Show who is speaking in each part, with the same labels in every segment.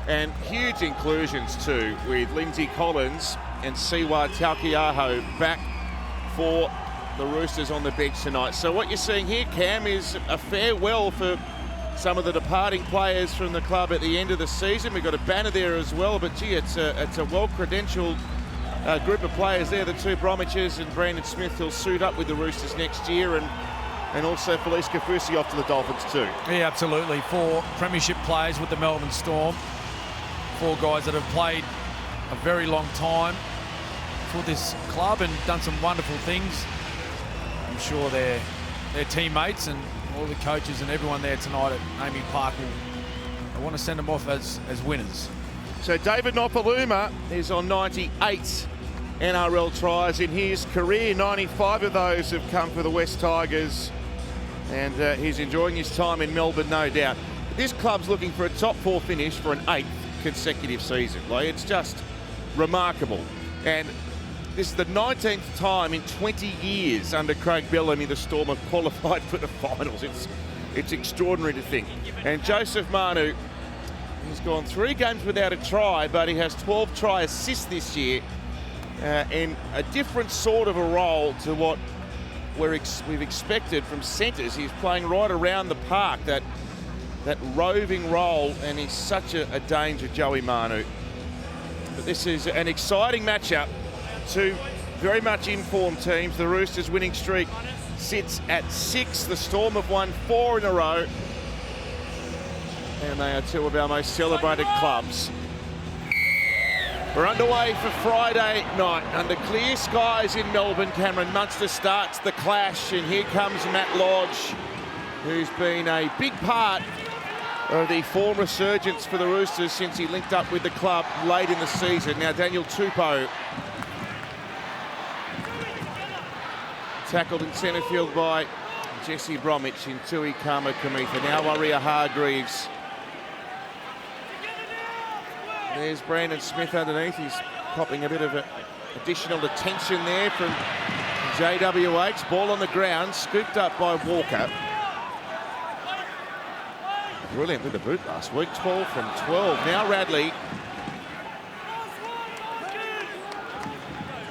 Speaker 1: And huge inclusions too, with Lindsay Collins and Siwa Talkiaho back for the Roosters on the bench tonight. So what you're seeing here, Cam, is a farewell for some of the departing players from the club at the end of the season. We've got a banner there as well, but gee, it's a well-credentialed group of players there. The two Bromwiches and Brandon Smith will suit up with the Roosters next year, and also Felice Kafusi off to the Dolphins too.
Speaker 2: Yeah, absolutely. 4 premiership players with the Melbourne Storm. 4 guys that have played a very long time for this club and done some wonderful things. I'm sure their teammates and all the coaches and everyone there tonight at AAMI Park I want to send them off as winners.
Speaker 1: So David Nopaluma is on 98 NRL tries in his career. 95 of those have come for the West Tigers, and he's enjoying his time in Melbourne, no doubt. This club's looking for a top 4 finish for an 8th consecutive season. Like, it's just remarkable. And this is the 19th time in 20 years under Craig Bellamy the Storm have qualified for the finals. It's extraordinary to think. And Joseph Manu, he's gone 3 games without a try, but he has 12 try assists this year in a different sort of a role to what we've expected from centres. He's playing right around the park, that roving role, and he's such a danger, Joey Manu. But this is an exciting matchup. 2 very much informed teams. The Roosters' winning streak sits at 6. The Storm have won 4 in a row, and they are 2 of our most celebrated clubs. We're underway for Friday night under clear skies in Melbourne. Cameron Munster starts the clash, and here comes Matt Lodge, who's been a big part of the form resurgence for the Roosters since he linked up with the club late in the season. Now Daniel Tupou tackled in centre field by Jesse Bromwich in Tui Kamakamitha. Now Waria Hargreaves. There's Brandon Smith underneath. He's copping a bit of additional attention there from JWH. Ball on the ground, scooped up by Walker. Brilliant with the boot last week's ball from 12. Now Radley.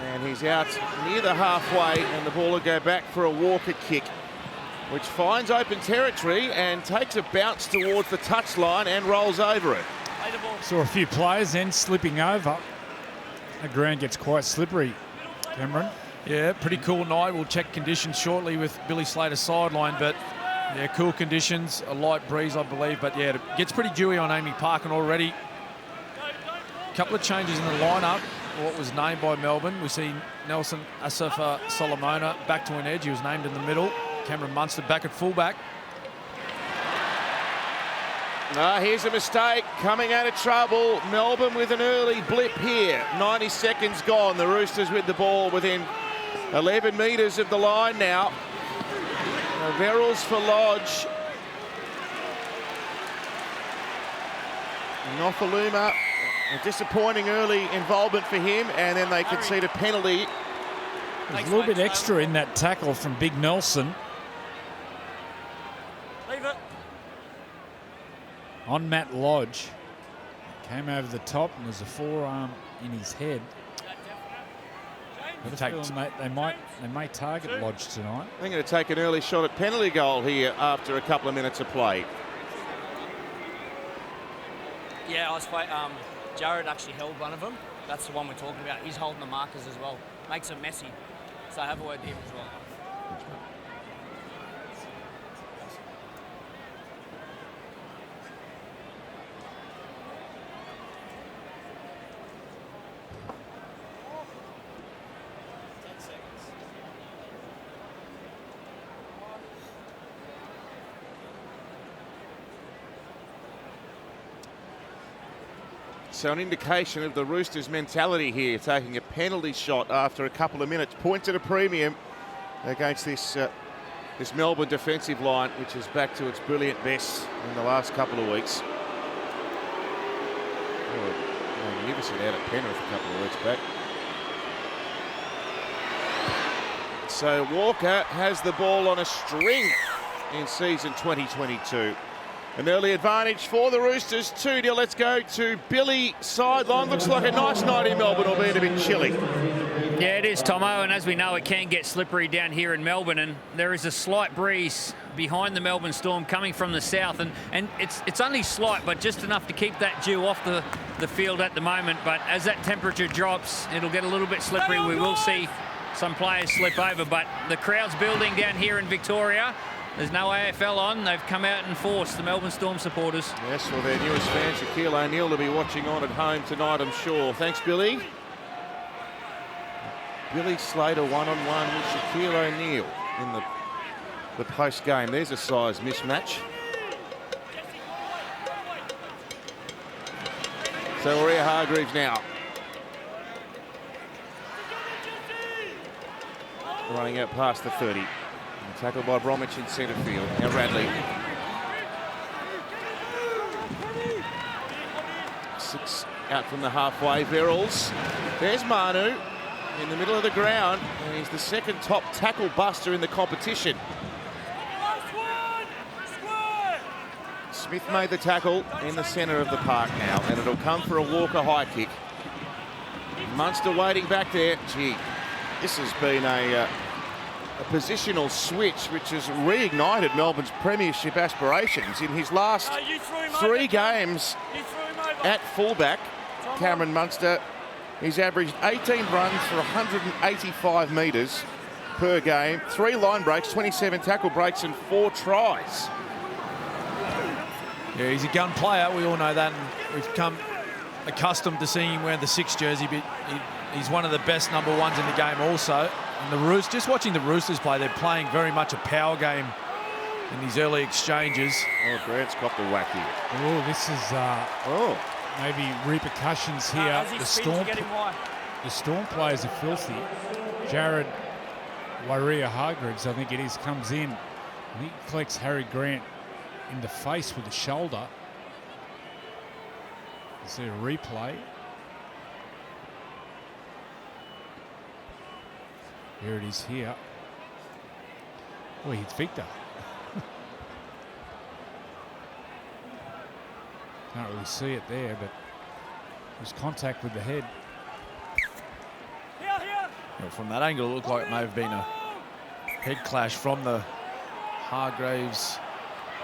Speaker 1: And he's out near the halfway, and the ball will go back for a Walker kick, which finds open territory and takes a bounce towards the touchline and rolls over it.
Speaker 3: Saw a few players then slipping over. The ground gets quite slippery, Cameron.
Speaker 2: Yeah, pretty cool night. We'll check conditions shortly with Billy Slater's sideline, but yeah, cool conditions, a light breeze, I believe. But yeah, it gets pretty dewy on AAMI Park, and already a couple of changes in the lineup. What was named by Melbourne. We see Nelson Asafa Solomona back to an edge. He was named in the middle. Cameron Munster back at fullback.
Speaker 1: Here's a mistake, coming out of trouble. Melbourne with an early blip here. 90 seconds gone. The Roosters with the ball within 11 metres of the line now. Verrills for Lodge. Nopaluma, a disappointing early involvement for him, and then they concede a penalty.
Speaker 3: There's a little bit extra in that tackle from Big Nelson.
Speaker 4: Leave it.
Speaker 3: On Matt Lodge. Came over the top, and there's a forearm in his head. They may target Lodge tonight.
Speaker 1: They're going to take an early shot at penalty goal here after a couple of minutes of play.
Speaker 4: Yeah, Jared actually held one of them. That's the one we're talking about. He's holding the markers as well. Makes it messy. So have a word with him as well.
Speaker 1: So an indication of the Roosters' mentality here, taking a penalty shot after a couple of minutes. Points at a premium against this Melbourne defensive line, which is back to its brilliant best in the last couple of weeks. Oh, magnificent out of Penrith a couple of weeks back. So Walker has the ball on a string in season 2022. An early advantage for the Roosters, 2-0. Let's go to Billy sideline. Looks like a nice night in Melbourne, albeit a bit chilly.
Speaker 5: Yeah, it is, Tomo, and as we know, it can get slippery down here in Melbourne, and there is a slight breeze behind the Melbourne Storm coming from the south, and it's only slight, but just enough to keep that dew off the field at the moment. But as that temperature drops, it'll get a little bit slippery. We will see some players slip over, but the crowd's building down here in Victoria. There's no AFL on. They've come out in force, the Melbourne Storm supporters.
Speaker 1: Yes, well, their newest fan, Shaquille O'Neal, will be watching on at home tonight, I'm sure. Thanks, Billy. Billy Slater one-on-one with Shaquille O'Neal in the post-game. There's a size mismatch. So Maria Hargreaves now. Running out past the 30. Tackled by Bromwich in centre field. Now Radley. 6 out from the halfway. Verrills. There's Manu in the middle of the ground, and he's the second top tackle buster in the competition. Smith made the tackle in the centre of the park now, and it'll come for a Walker high kick. Munster waiting back there. Gee, this has been a positional switch which has reignited Melbourne's premiership aspirations. In his last 3 games at fullback, Cameron Munster, he's averaged 18 runs for 185 metres per game, 3 line breaks, 27 tackle breaks and 4 tries.
Speaker 2: Yeah, he's a gun player, we all know that, and we've come accustomed to seeing him wearing the 6 jersey, but he's one of the best number 1s in the game also. And the Roosters, just watching the Roosters play, they're playing very much a power game in these early exchanges.
Speaker 1: Oh, Grant's copped a whack here.
Speaker 3: Oh, this is maybe repercussions here. The Storm players are filthy. Jared Waria Hargreaves, I think it is, comes in. And he collects Harry Grant in the face with the shoulder. You see a replay. Here it is here. Oh, he hits Victor. Can't really see it there, but there's contact with the head.
Speaker 2: Well, from that angle, it looked like it may have been a head clash from the Hargreaves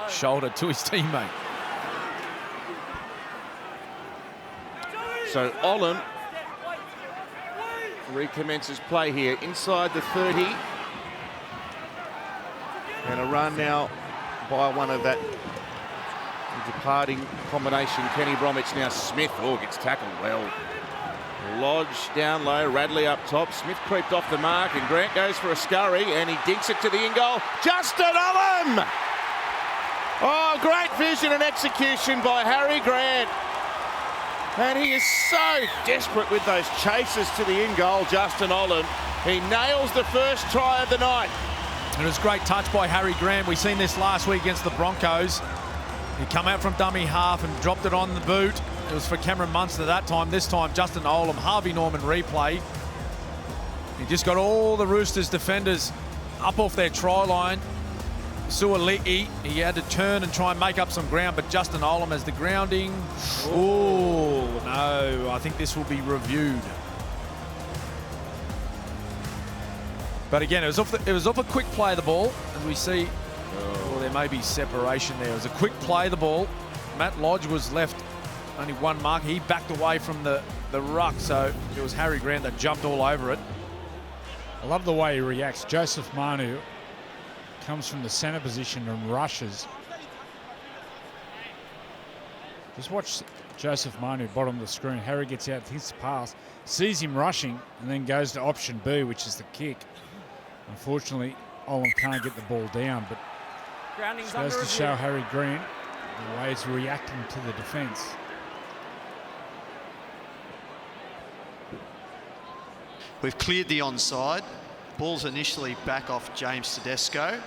Speaker 2: shoulder to his teammate.
Speaker 1: So Olin recommences play here inside the 30. And a run now by one of that departing combination. Kenny Bromwich, now Smith. Oh, gets tackled well. Lodge down low, Radley up top. Smith creeped off the mark and Grant goes for a scurry and he dinks it to the in-goal. Justin Olin! Oh, great vision and execution by Harry Grant. And he is so desperate with those chases to the in-goal, Justin Olin. He nails the first try of the night.
Speaker 2: And it was a great touch by Harry Grant. We seen this last week against the Broncos. He come out from dummy half and dropped it on the boot. It was for Cameron Munster that time. This time, Justin Olam, Harvey Norman replay. He just got all the Roosters defenders up off their try line. Suaalii, he had to turn and try and make up some ground, but Justin Olam has the grounding. Oh, no, I think this will be reviewed. But again, it was off a quick play of the ball, as we see. Well, there may be separation there. It was a quick play of the ball. Matt Lodge was left only 1 mark. He backed away from the ruck, so it was Harry Grant that jumped all over it.
Speaker 3: I love the way he reacts. Joseph Manu comes from the centre position and rushes. Just watch Joseph Manu, bottom of the screen. Harry gets out his pass, sees him rushing, and then goes to option B, which is the kick. Unfortunately, Olam can't get the ball down, but it goes to show Harry Grant the way he's reacting to the defence.
Speaker 6: We've cleared the onside. Ball's initially back off James Tedesco.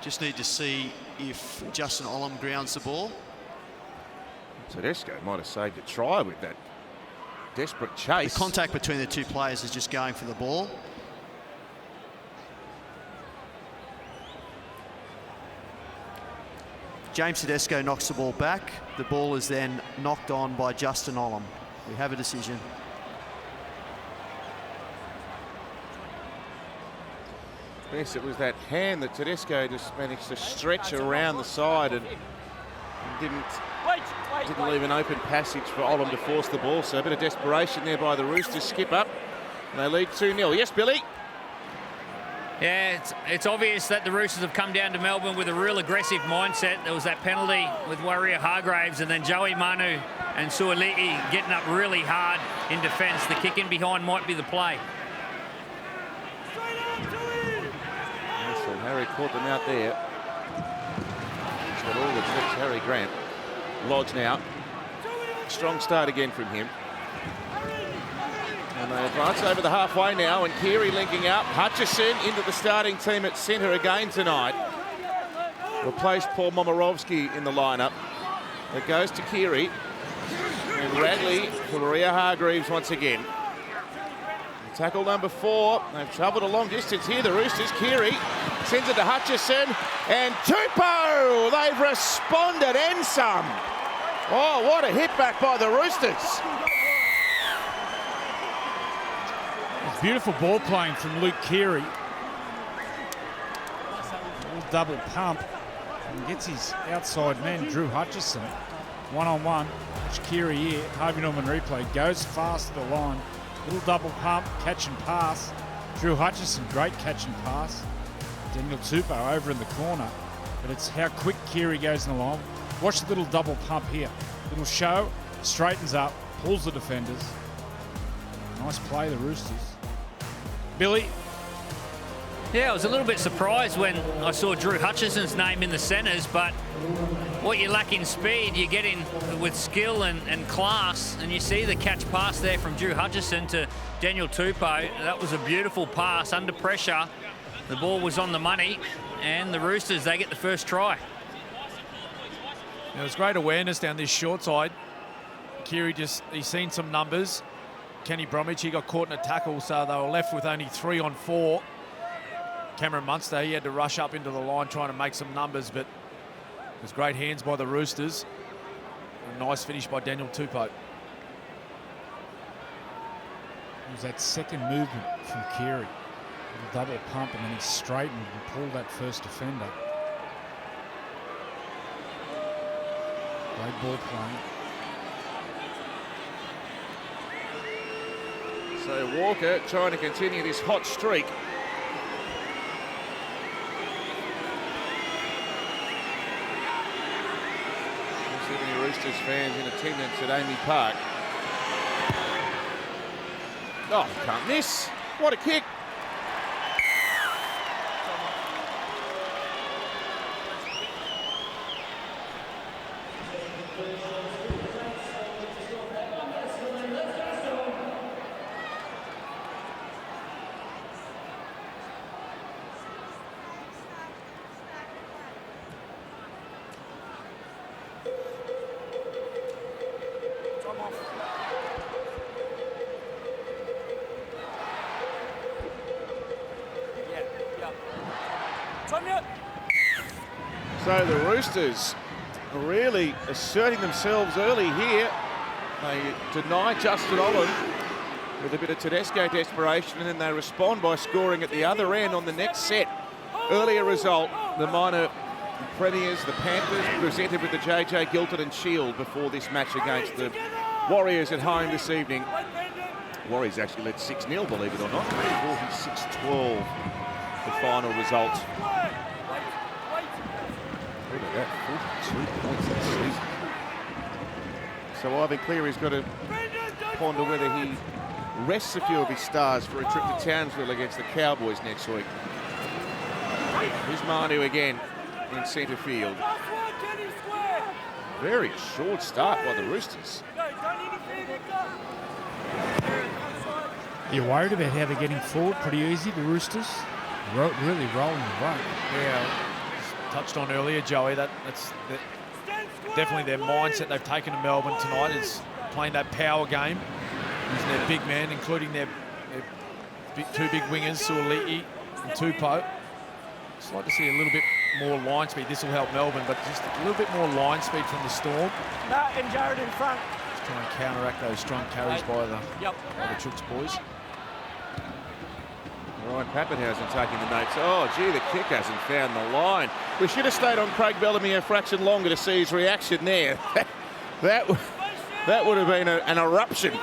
Speaker 6: Just need to see if Justin Olam grounds the ball.
Speaker 1: Tedesco might have saved a try with that desperate chase.
Speaker 6: The contact between the two players is just going for the ball. James Tedesco knocks the ball back. The ball is then knocked on by Justin Olam. We have a decision.
Speaker 1: Yes, it was that hand that Tedesco just managed to stretch around the side and didn't leave an open passage for Olam to force the ball. So a bit of desperation there by the Roosters. Skip up. And they lead 2-0. Yes, Billy?
Speaker 5: Yeah, it's obvious that the Roosters have come down to Melbourne with a real aggressive mindset. There was that penalty with Warrior Hargraves, and then Joey Manu and Suaalii getting up really hard in defence. The kick in behind might be the play.
Speaker 1: Yes, so Harry caught them out there. He's got all the tricks, Harry Grant. Lodge now. Strong start again from him. And they advance over the halfway now, and Keary linking up. Hutchison into the starting team at centre again tonight. Replaced Paul Momirovski in the lineup. It goes to Keary. And Radley for Maria Hargreaves once again. Tackle number 4. They've travelled a long distance here, the Roosters. Keary sends it to Hutchison. And Tupou! They've responded and some. Oh, what a hit back by the Roosters.
Speaker 3: Beautiful ball playing from Luke Keary. Little double pump. And gets his outside man, Drew Hutchison. One-on-one. Watch Keary here. Harvey Norman replay. Goes fast to the line. Little double pump. Catch and pass. Drew Hutchison, great catch and pass. Daniel Tupou over in the corner. But it's how quick Keary goes in the line. Watch the little double pump here. Little show. Straightens up. Pulls the defenders. Nice play, the Roosters. Billy?
Speaker 5: Yeah, I was a little bit surprised when I saw Drew Hutchison's name in the centres, but what you lack in speed, you get in with skill and class, and you see the catch pass there from Drew Hutchison to Daniel Tupou. That was a beautiful pass under pressure. The ball was on the money, and the Roosters, they get the first try.
Speaker 2: There was great awareness down this short side. Keary he's seen some numbers. Kenny Bromwich, he got caught in a tackle, so they were left with only 3 on 4. Cameron Munster, he had to rush up into the line trying to make some numbers, but it was great hands by the Roosters. A nice finish by Daniel Tupou.
Speaker 3: It was that second movement from Keary. A double pump, and then he straightened and pulled that first defender. Great ball playing.
Speaker 1: So Walker trying to continue this hot streak. Sydney Roosters fans in attendance at Amy Park. Oh, can't miss. What a kick. So the Roosters really asserting themselves early here. They deny Justin Olam with a bit of Tedesco desperation, and then they respond by scoring at the other end on the next set. Earlier result, the minor premiers, the Panthers, presented with the JJ Gilton and Shield before this match against the Warriors at home this evening. Warriors actually led 6-0, believe it or not. 46-12, the final result. Look at that, 42 points this season. So Ivan Cleary's got to ponder whether he rests a few of his stars for a trip to Townsville against the Cowboys next week. Here's Manu again in centre field. Very short start by the Roosters.
Speaker 3: You're worried about how they're getting forward pretty easy, the Roosters? Really rolling the boat.
Speaker 2: Yeah, touched on earlier, Joey, that's definitely their mindset they've taken to Melbourne tonight, is playing that power game, using their big man, including their two big wingers, Suaalii and Tupou. Just like to see a little bit more line speed. This will help Melbourne, but just a little bit more line speed from the Storm.
Speaker 4: Matt and Jared in front.
Speaker 2: Just try and counteract those strong carries by the Trooks boys.
Speaker 1: Ryan Pappenhausen taking the notes. Oh, gee, the kick hasn't found the line. We should have stayed on Craig Bellamy a fraction longer to see his reaction there. that would have been an eruption.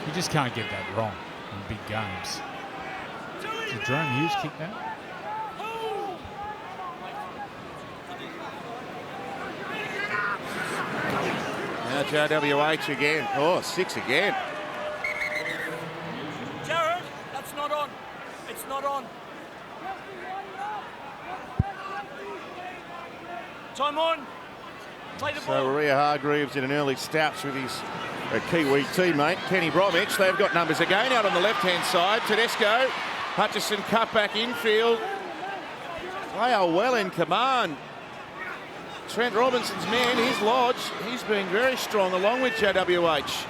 Speaker 3: You just can't get that wrong in big games. Did Jerome Hughes kick that?
Speaker 1: Now JWH again. Oh, 6 again.
Speaker 4: Jared, that's not on. It's not on. Time on. Play the ball.
Speaker 1: So Maria Hargreaves in an early stouts with his Kiwi teammate, Kenny Bromwich. They've got numbers again out on the left-hand side. Tedesco, Hutchison cut back infield. They are well in command. Trent Robinson's man, his Lodge, he's being very strong along with JWH.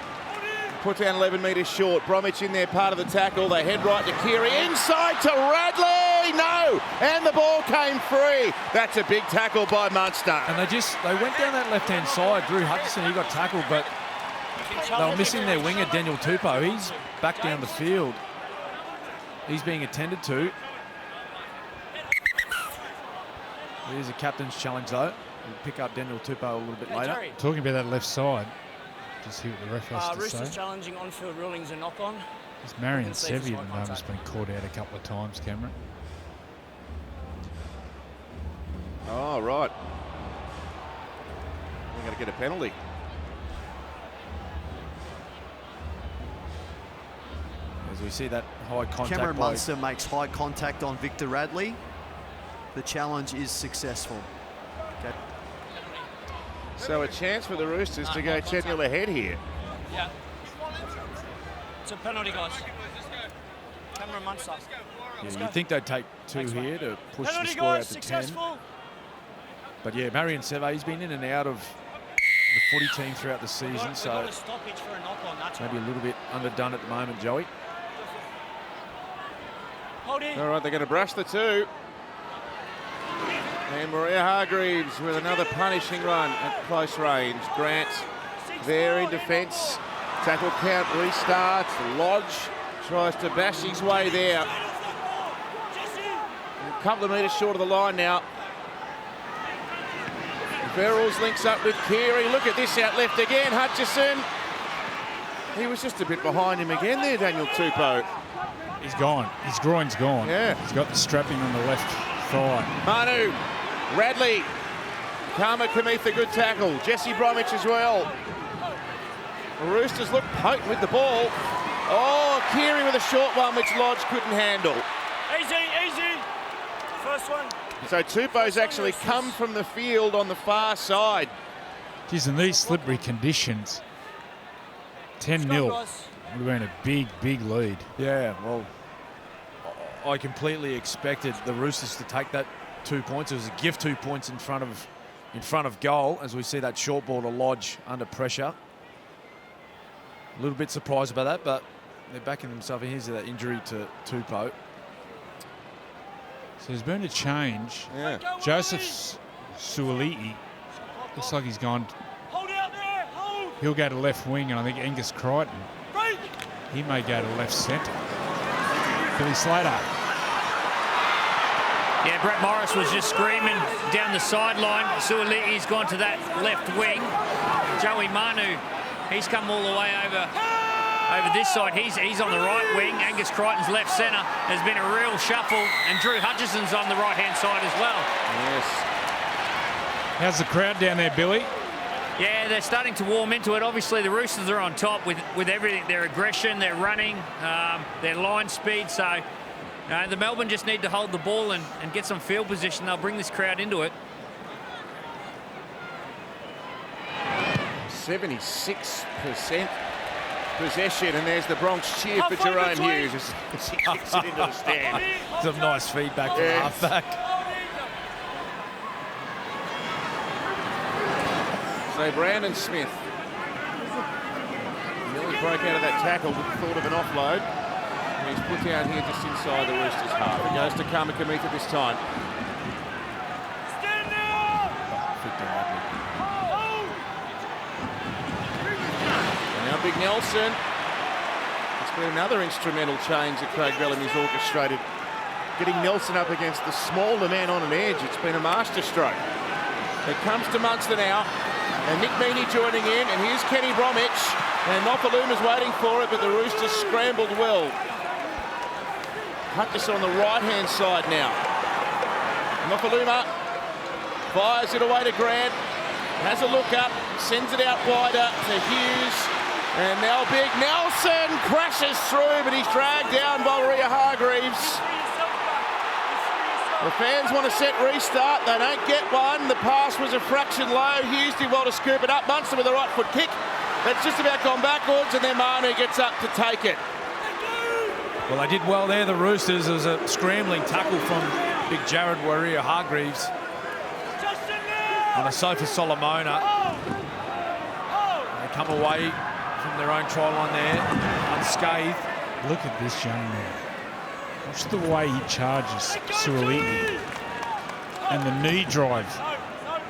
Speaker 1: Put down 11 metres short. Bromwich in there, part of the tackle. They head right to Keary. Inside to Radley. No! And the ball came free. That's a big tackle by Munster.
Speaker 2: And they went down that left-hand side. Drew Hutchison, he got tackled, but they were missing their winger, Daniel Tupou. He's back down the field. He's being attended to. Here's a captain's challenge, though. We'll pick up Daniel Tupou a little bit later.
Speaker 3: Talking about that left side, just hear what the ref has to
Speaker 4: Roosters
Speaker 3: say.
Speaker 4: challenging on-field rulings and knock-on.
Speaker 3: This Marion Sevi at the moment has been caught out a couple of times, Cameron.
Speaker 1: Oh, right. We're going to get a penalty.
Speaker 2: As we see that high contact.
Speaker 6: Cameron Munster makes high contact on Victor Radley. The challenge is successful. Okay.
Speaker 1: So a chance for the Roosters to go 10-0 ahead here.
Speaker 4: Yeah. It's a penalty, guys. Cameron Munster.
Speaker 2: Yeah, you'd think they'd take 2 here to push the
Speaker 4: Penalty,
Speaker 2: score
Speaker 4: guys.
Speaker 2: out to 10.
Speaker 4: Successful.
Speaker 2: But yeah, Marion Seve, he's been in and out of the footy team throughout the season, so
Speaker 4: got a stoppage for a knock-on. That's
Speaker 2: maybe a little bit underdone at the moment, Joey.
Speaker 4: Hold in.
Speaker 1: All right, they're going to brush the 2. And Maria Hargreaves with another punishing run at close range. Grant there in defence. Tackle count restarts. Lodge tries to bash his way there. A couple of metres short of the line now. Verrills links up with Keary. Look at this out left again. Hutchison. He was just a bit behind him again there, Daniel Tupou.
Speaker 3: He's gone. His groin's gone.
Speaker 1: Yeah.
Speaker 3: He's got the strapping on the left thigh.
Speaker 1: Manu, Radley, Karma Kamitha, good tackle. Jesse Bromwich as well. The Roosters look potent with the ball. Oh, Keary with a short one, which Lodge couldn't handle.
Speaker 4: Easy. First one.
Speaker 1: So Tupou's actually come from the field on the far side.
Speaker 3: Geez, in these slippery conditions, 10-0 would have been a big lead.
Speaker 2: Yeah, well, I completely expected the Roosters to take that 2 points. It was a gift, 2 points in front of goal, as we see that short ball to Lodge under pressure. A little bit surprised about that, but they're backing themselves in. Here's that injury to Tupou.
Speaker 3: So there's been a change.
Speaker 1: Yeah.
Speaker 3: Joseph Suaalii looks like he's gone.
Speaker 4: Hold out there. Hold.
Speaker 3: He'll go to left wing, and I think Angus Crichton, he may go to left centre. Billy Slater.
Speaker 5: Yeah, Brett Morris was just screaming down the sideline. Suaalii's gone to that left wing. Joey Manu, he's come all the way over this side. He's on the right wing. Angus Crichton's left centre. There's been a real shuffle, and Drew Hutchison's on the right-hand side as well.
Speaker 1: Yes.
Speaker 3: How's the crowd down there, Billy?
Speaker 5: Yeah, they're starting to warm into it. Obviously, the Roosters are on top with everything. Their aggression, their running, their line speed. So the Melbourne just need to hold the ball and get some field position. They'll bring this crowd into it.
Speaker 1: 76% possession, and there's the Bronx cheer for Jerome Hughes as he kicks it into the stand.
Speaker 2: Some nice feedback from the halfback.
Speaker 1: So Brandon Smith nearly broke out of that tackle with the thought of an offload. He's put down here just inside the Roosters' half. It goes to Kamakamita this time. And now Big Nelson. It's been another instrumental change that Craig Bellamy's orchestrated. Getting Nelson up against the smaller man on an edge. It's been a masterstroke. It comes to Munster now. And Nick Meaney joining in. And here's Kenny Bromwich. And Nofaluma's waiting for it, but the Roosters scrambled well. Hutchison on the right-hand side now. Nofaluma fires it away to Grant. Has a look up. Sends it out wider to Hughes. And now Big Nelson crashes through, but he's dragged down by Rhea Hargreaves. The fans want a set restart. They don't get one. The pass was a fraction low. Hughes did well to scoop it up. Munster with a right foot kick. That's just about gone backwards, and then Manu gets up to take it.
Speaker 2: Well, they did well there, the Roosters. There was a scrambling tackle from big Jared Warrior Hargreaves on a Sofa Solomona. They come away from their own try line there, unscathed.
Speaker 3: Look at this young man. Watch the way he charges Suaalii. And the knee drive,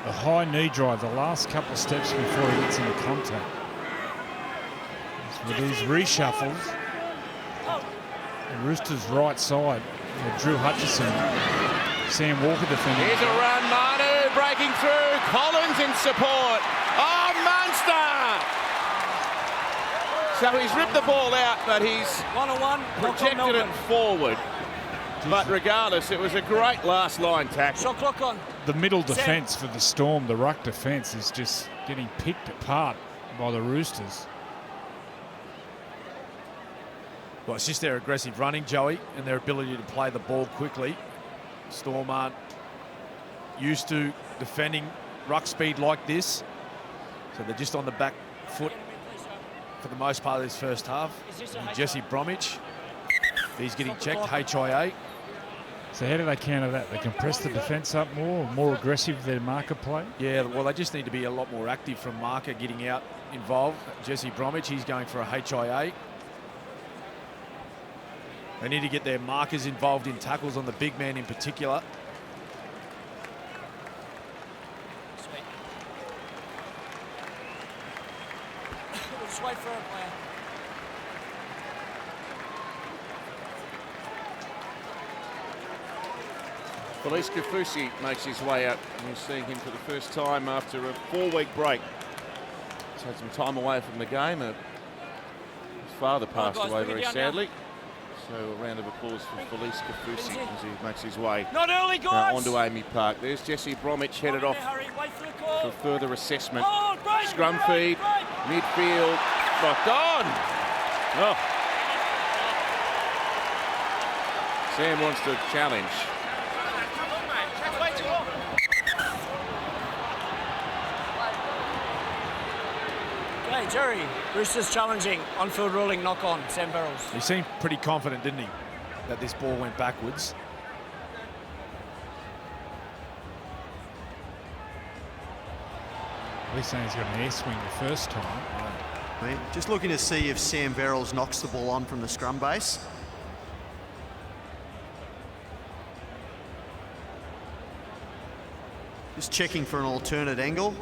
Speaker 3: the high knee drive, the last couple of steps before he gets into contact. With these reshuffles, the Roosters' right side, Drew Hutchison, Sam Walker defending.
Speaker 1: Here's a run, Manu breaking through, Collins in support. Oh, Munster! So he's ripped the ball out, but he's
Speaker 4: one-on-one,
Speaker 1: projected it forward. But regardless, it was a great last line tackle.
Speaker 4: Shot clock on.
Speaker 3: The middle defence for the Storm, the ruck defence, is just getting picked apart by the Roosters.
Speaker 2: Well, it's just their aggressive running, Joey, and their ability to play the ball quickly. Storm aren't used to defending ruck speed like this, so they're just on the back foot for the most part of this first half. And Jesse Bromwich, he's getting checked, HIA.
Speaker 3: So how do they counter that? They compress the defence up more aggressive with their marker play?
Speaker 2: Yeah, well, they just need to be a lot more active from marker, getting out involved. Jesse Bromwich, he's going for a HIA. They need to get their markers involved in tackles on the big man in particular.
Speaker 4: Sweet. We'll just wait for a player.
Speaker 1: Felice Kafusi makes his way up. We're seeing him for the first time after a 4-week break. He's had some time away from the game. His father passed away very sadly. So a round of applause for Felice Kafusi as he makes his way onto Amy Park. There's Jesse Bromwich headed off for further assessment. Scrum feed, midfield, locked on. Oh. Sam wants to challenge.
Speaker 4: Hey, Jerry, Roosters challenging, on-field ruling, knock on, Sam Verrills.
Speaker 2: He seemed pretty confident, didn't he, that this ball went backwards.
Speaker 3: At least saying he's got an air swing the first time.
Speaker 6: Just looking to see if Sam Verrills knocks the ball on from the scrum base. Just checking for an alternate angle.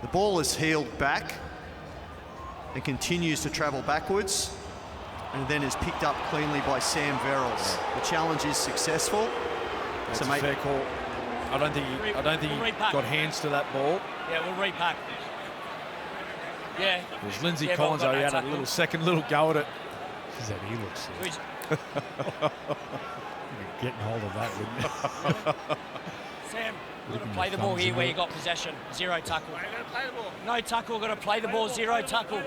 Speaker 6: The ball is heeled back and continues to travel backwards, and then is picked up cleanly by Sam Verrills. The challenge is successful.
Speaker 2: That's a fair call. I don't think he got hands to that ball.
Speaker 4: Yeah, we'll repack. Yeah.
Speaker 2: It was Lindsay Collins, though, he had a little go at it.
Speaker 3: Is that he looks sick. Getting hold of that, wouldn't you?
Speaker 4: Sam, we're going to play the ball here where you got possession. Zero tackle. No tackle, we're going to play the ball, zero tackle.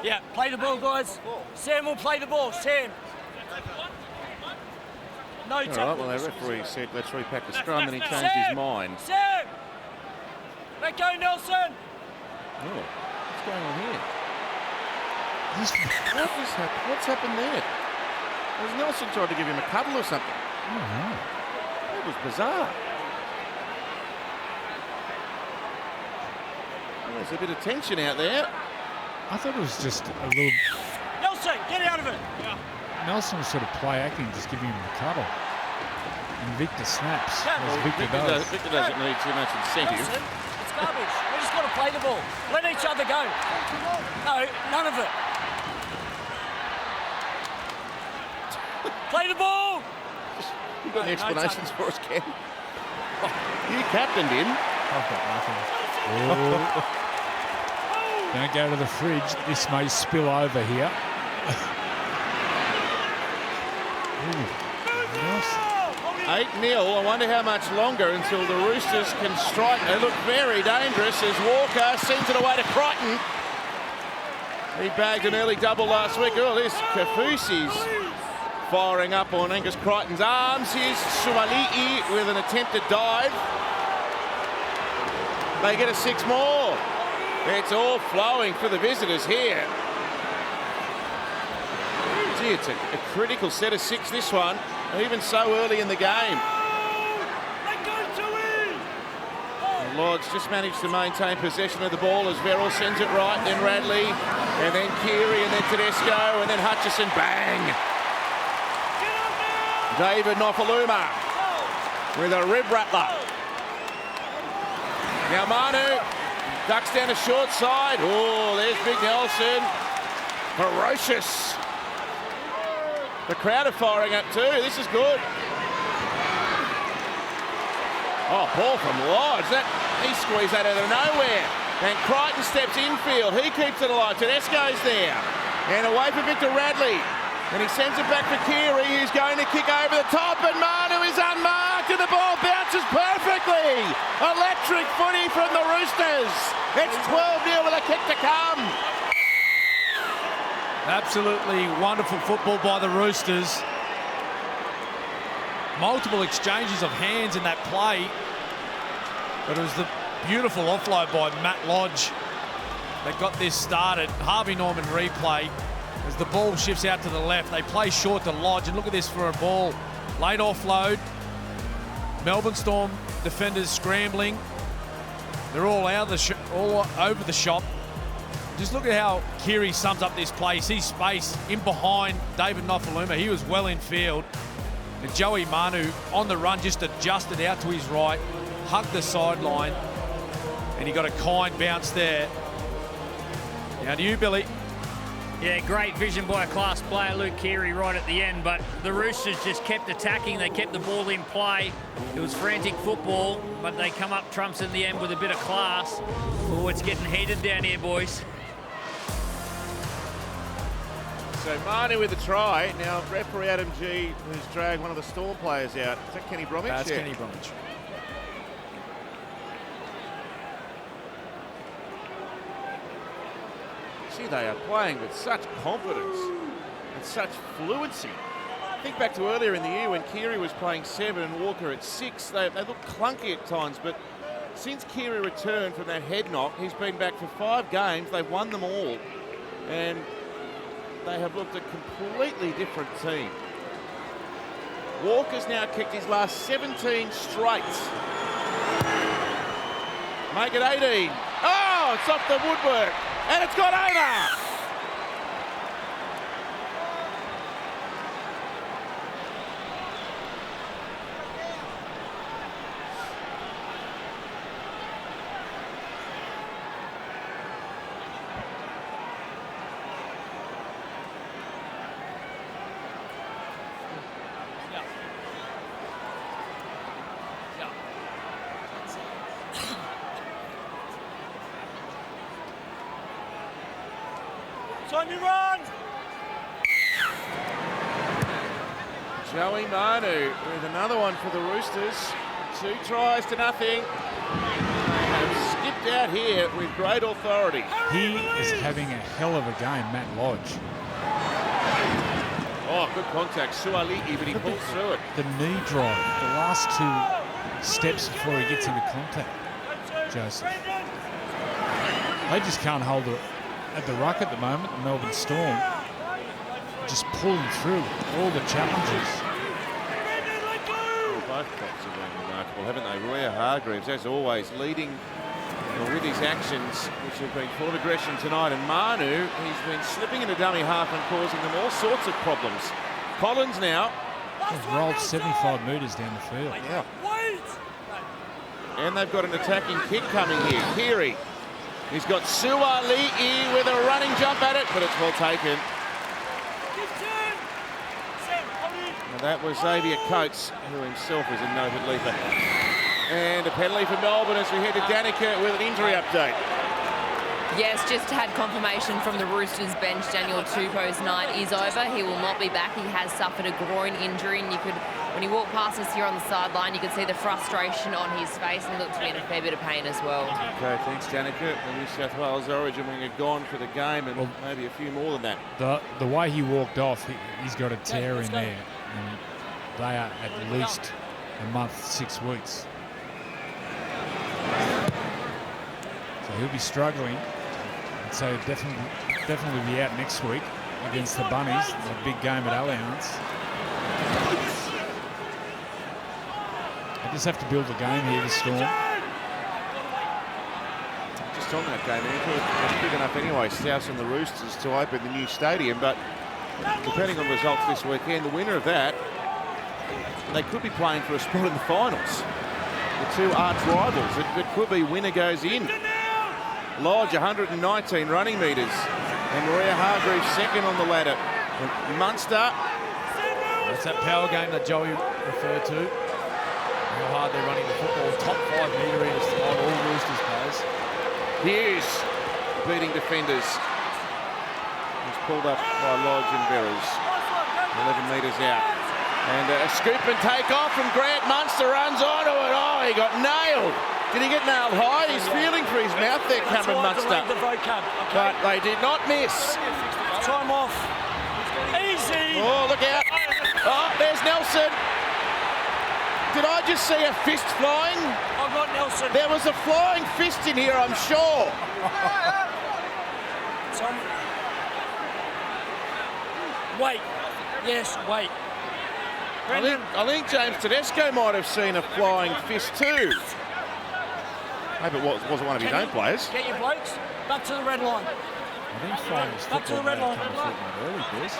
Speaker 4: Yeah, play the ball, guys. Sam will play the ball, Sam. No tackle.
Speaker 1: All right, well, the referee said, let's repack the scrum, and he changed his mind.
Speaker 4: Sam! Let go, Nelson!
Speaker 1: Oh, what's going on here? What's happened there? Was Nelson trying to give him a cuddle or something?
Speaker 3: Oh, no.
Speaker 1: That was bizarre. Well, there's a bit of tension out there.
Speaker 3: I thought it was just a little...
Speaker 4: Nelson, get out of it.
Speaker 3: Nelson was sort of play acting, just giving him the cuddle. And Victor snaps,
Speaker 4: Yeah.
Speaker 3: as Victor does.
Speaker 1: Victor doesn't need too much incentive.
Speaker 4: Nelson, it's garbage. We just got to play the ball. Let each other go. No, none of it. Play the ball.
Speaker 1: You got any
Speaker 4: No,
Speaker 1: explanations for us, Ken? You captained him.
Speaker 3: I've got nothing. Oh. Don't go to the fridge. This may spill over here. Ooh. Nelson.
Speaker 1: 8-0. I wonder how much longer until the Roosters can strike. They look very dangerous as Walker sends it away to Crichton. He bagged an early double last week. Oh, this Kafusi's firing up on Angus Crichton's arms. Here's Suaalii with an attempted dive. They get a 6 more. It's all flowing for the visitors here. Gee, it's a critical set of 6, this one, even so early in the game. Lodge just managed to maintain possession of the ball as Verrill sends it right, then Radley, and then Keary, and then Tedesco, and then Hutchison, bang! David Nofaluma with a rib rattler. Now Manu ducks down the short side. Oh, there's Big Nelson. Ferocious. The crowd are firing up too. This is good. Oh, ball from Lodge. He squeezed that out of nowhere. And Crichton steps infield. He keeps it alive. Tedesco's there. And away for Victor Radley. And he sends it back for Keary, who's going to kick over the top, and Manu is unmarked, and the ball bounces perfectly. Electric footy from the Roosters. It's 12-0 with a kick to come.
Speaker 2: Absolutely wonderful football by the Roosters. Multiple exchanges of hands in that play, but it was the beautiful offload by Matt Lodge that got this started. Harvey Norman replay. As the ball shifts out to the left, they play short to Lodge, and look at this for a ball. Late offload. Melbourne Storm defenders scrambling. They're all out of the all over the shop. Just look at how Keary sums up this play. Sees space in behind David Nofaluma. He was well in field. And Joey Manu on the run just adjusted out to his right, hugged the sideline, and he got a kind bounce there. Now to you, Billy.
Speaker 5: Yeah, great vision by a class player, Luke Keary, right at the end, but the Roosters just kept attacking. They kept the ball in play. It was frantic football, but they come up trumps in the end with a bit of class. Oh, it's getting heated down here, boys.
Speaker 1: So Manu with the try. Now referee Adam G has dragged one of the Storm players out. Is that Kenny Bromwich?
Speaker 2: That's Kenny Bromwich.
Speaker 1: See, they are playing with such confidence and such fluency. Think back to earlier in the year when Keary was playing 7 and Walker at 6. They looked clunky at times, but since Keary returned from that head knock, he's been back for 5 games. They've won them all, and they have looked a completely different team. Walker's now kicked his last 17 straight. Make it 18. Oh, it's off the woodwork. And it's gone over.
Speaker 4: On your run!
Speaker 1: Joey Manu with another one for the Roosters. 2 tries to nothing. They have skipped out here with great authority.
Speaker 3: He is having a hell of a game, Matt Lodge.
Speaker 1: Oh, good contact. Suaalii, but he pulls through it.
Speaker 3: The knee drive, the last 2 steps before he gets into contact, Joseph. They just can't hold it at the ruck at the moment, the Melbourne Storm. Just pulling through all the challenges.
Speaker 1: Both props have been remarkable, haven't they? Roya Hargreaves, as always, leading with his actions, which have been full of aggression tonight. And Manu, he's been slipping into dummy half and causing them all sorts of problems. Collins now.
Speaker 3: He's rolled 75 metres down the field.
Speaker 1: Yeah. And they've got an attacking kick coming here. Keary. He's got Suaalii with a running jump at it, but it's well taken. And that was Xavier Coates, who himself is a noted leaper. And a penalty for Melbourne as we head to Danica with an injury update.
Speaker 7: Yes, just had confirmation from the Roosters bench. Daniel Tupou's night is over. He will not be back. He has suffered a groin injury, and you could, when he walked past us here on the sideline, you could see the frustration on his face, and looked to be in a fair bit of pain as well.
Speaker 1: Okay, thanks, Danica. The New South Wales Origin wing are gone for the game, and maybe a few more than that.
Speaker 3: The way he walked off, he's got a tear in there, and they are at least a month, 6 weeks. So he'll be struggling. So definitely be out next week against the Bunnies. A big game at Allianz. They just have to build a game here, the Storm.
Speaker 1: Just on that game, Andrew, it's big enough anyway, South and the Roosters, to open the new stadium. But depending on results this weekend, the winner of that, they could be playing for a spot in the finals. The two arch rivals. It could be winner goes in. Lodge 119 running metres, and Maria Hargreaves second on the ladder. And Munster.
Speaker 2: That's that power game that Joey referred to. How hard they're running the football. Top 5 metre eaters tonight, all Roosters players.
Speaker 1: Hughes beating defenders. He's pulled up by Lodge and Berries. 11 metres out. And a scoop and take off from Grant. Munster runs onto it. Oh, he got nailed. Did he get nailed high? He's feeling for his mouth there, Cameron Munster. But they did not miss.
Speaker 4: Time off. Easy.
Speaker 1: Oh, look out. Oh, there's Nelson. Did I just see a fist flying?
Speaker 4: I got Nelson.
Speaker 1: There was a flying fist in here, I'm sure.
Speaker 4: Wait. Yes, wait.
Speaker 1: I think James Tedesco might have seen a flying fist too. Maybe it wasn't one of his own players.
Speaker 4: Get your blokes back to the red line.
Speaker 3: I think flying his
Speaker 4: Back to the red line.
Speaker 3: early, Biz.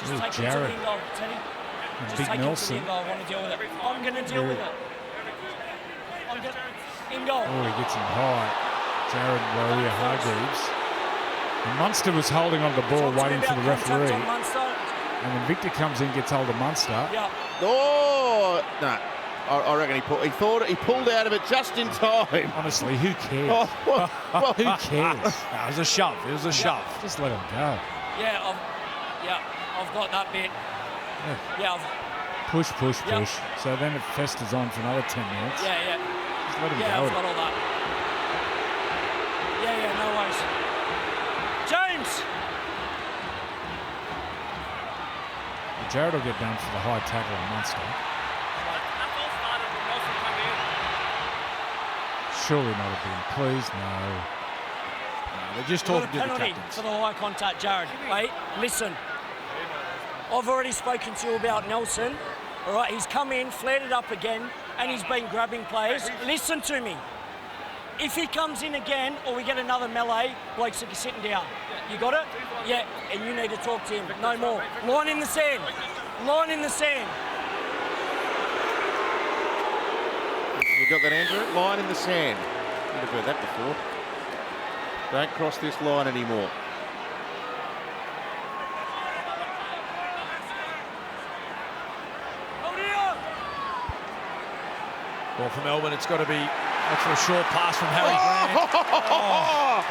Speaker 4: Just
Speaker 3: Little
Speaker 4: take
Speaker 3: Jared.
Speaker 4: him to the in-goal, Teddy.
Speaker 3: And
Speaker 4: Just
Speaker 3: Big
Speaker 4: take
Speaker 3: Nelson.
Speaker 4: him to the in-goal. I want to deal with it. I'm going to deal with it. In-goal.
Speaker 3: Oh, he gets him high. Jared Maria Hargreaves. And Munster was holding on the ball, waiting for the referee. And when Victor comes in, gets hold of Munster.
Speaker 4: Yeah.
Speaker 1: Oh, no. I reckon he pulled out of it just in time.
Speaker 3: Honestly, who cares?
Speaker 1: Oh, well,
Speaker 3: who cares?
Speaker 2: No, it was a shove. It was a shove.
Speaker 3: Just let him go.
Speaker 4: Yeah, I've got that bit. Yeah.
Speaker 3: Push. So then it festers on for another 10 minutes.
Speaker 4: Yeah.
Speaker 3: Just let him
Speaker 4: Yeah,
Speaker 3: go.
Speaker 4: I've got all that. Yeah, no worries. James!
Speaker 3: Jared will get done for the high tackle on Munster. Surely not a bin. Please, no.
Speaker 2: They're just
Speaker 4: Got a
Speaker 2: talking to the
Speaker 4: penalty
Speaker 2: captains.
Speaker 4: for the high contact, Jared. Wait, listen. I've already spoken to you about Nelson. All right, he's come in, flared it up again, and he's been grabbing players. Listen to me. If he comes in again or we get another melee, blokes are sitting down. You got it? Yeah, and you need to talk to him. No more. Line in the sand. Line in the sand.
Speaker 1: You got that, Andrew? Line in the sand. You'd have heard that before. Don't cross this line anymore.
Speaker 2: Well, for Melbourne, it's got to be for a short pass from Harry Grant. Oh.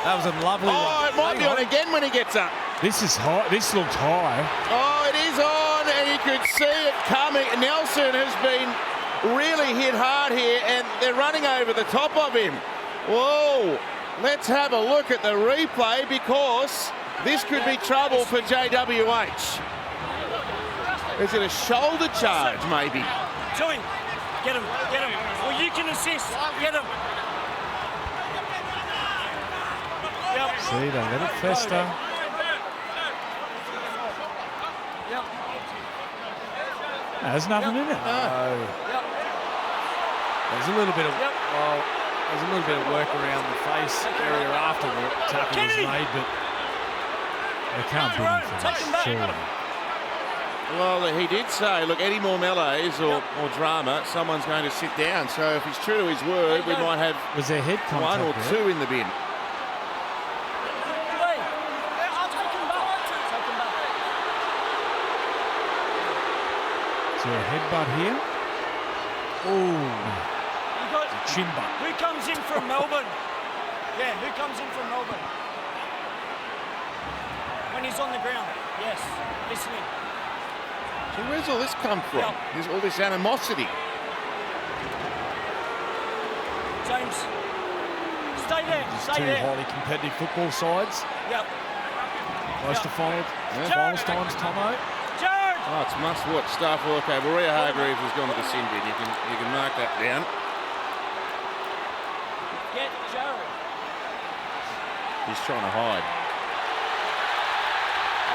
Speaker 2: That was a lovely one.
Speaker 1: Oh, it might be on again when he gets up.
Speaker 3: This is high. This looked high.
Speaker 1: Oh, it is on, and you could see it coming. Nelson has been really hit hard here, and they're running over the top of him. Whoa. Let's have a look at the replay, because this could be trouble for JWH. Is it a shoulder charge, maybe?
Speaker 4: To him. Get him. Well, you can assist. Get him. Yep.
Speaker 3: See, they let it fester.
Speaker 4: Yep.
Speaker 3: There's nothing in it.
Speaker 2: No. There's a little bit of there's a little bit of work around the face area after the tackle was made, but
Speaker 3: They can't beat him for this, surely.
Speaker 1: Well, he did say, look, any more melees or drama, someone's going to sit down. So if he's true to his word, we might have
Speaker 3: Was there head contact
Speaker 1: one or
Speaker 3: there?
Speaker 1: two in the bin.
Speaker 3: Is there a headbutt here?
Speaker 2: oh, chin butt.
Speaker 4: Who comes in from Melbourne? Yeah, who comes in from Melbourne? When he's on the ground. Yes, listening.
Speaker 1: So where's all this come from?
Speaker 4: Yep.
Speaker 1: There's all this animosity.
Speaker 4: James, stay there,
Speaker 2: Just
Speaker 4: stay
Speaker 2: two
Speaker 4: there.
Speaker 2: highly competitive football sides.
Speaker 4: Yep.
Speaker 2: Close to finals times, Tomo.
Speaker 4: Jared!
Speaker 1: Oh, it's must-watch stuff. Well, okay, Maria Hargreaves has gone to the sin bin. You can mark that down.
Speaker 4: Get Jared.
Speaker 1: He's trying to hide.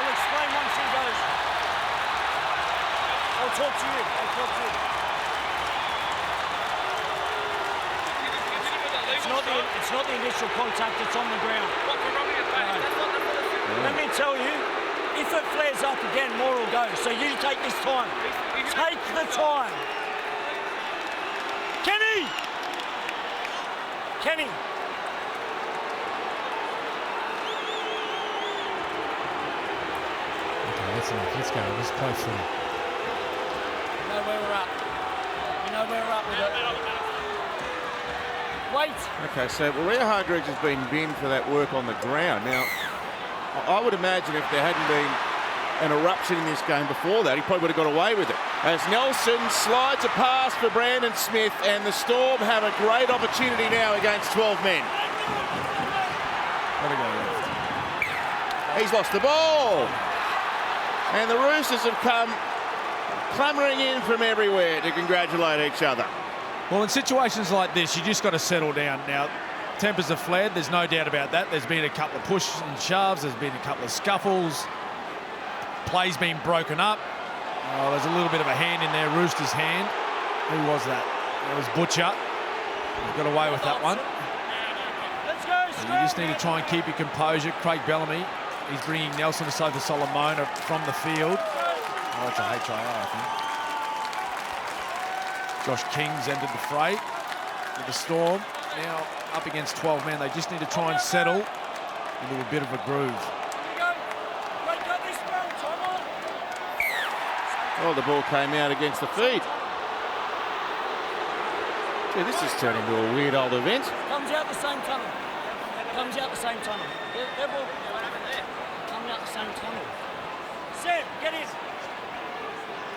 Speaker 4: I'll explain once he goes. I'll talk to you. I'll talk to you. It's not the initial contact that's on the ground. Let me tell you, if it flares up again, more will go. So you take this time. Take the time. Kenny! Kenny!
Speaker 3: Okay, that's enough. Let's go. Let's play through.
Speaker 4: You know where we're at. You know where we're at with it. Wait!
Speaker 1: Okay, so Maria Hargreaves has been binned for that work on the ground. Now, I would imagine if there hadn't been an eruption in this game before that, he probably would have got away with it. As Nelson slides a pass for Brandon Smith, and the Storm have a great opportunity now against 12 men.
Speaker 2: Gotta go left.
Speaker 1: He's lost the ball. And the Roosters have come clamouring in from everywhere to congratulate each other.
Speaker 2: Well, in situations like this, you just got to settle down. Now, tempers have flared, there's no doubt about that. There's been a couple of pushes and shoves, there's been a couple of scuffles. Play's been broken up. Oh, there's a little bit of a hand in there, Roosters' hand. Who was that? That was Butcher. He's got away with that one.
Speaker 4: Let's go!
Speaker 2: So you just need to try and keep your composure. Craig Bellamy, he's bringing Nelson Asofa Solomona from the field. Oh, that's a HIA, I think. Josh King's entered the fray with the Storm. Now up against 12 men. They just need to try and settle into a bit of a groove.
Speaker 1: Oh, the ball came out against the feet. Gee, this is turning into a weird old event.
Speaker 4: Comes out the same tunnel. Comes out the same tunnel. They're all coming out the same tunnel. Sam, get in.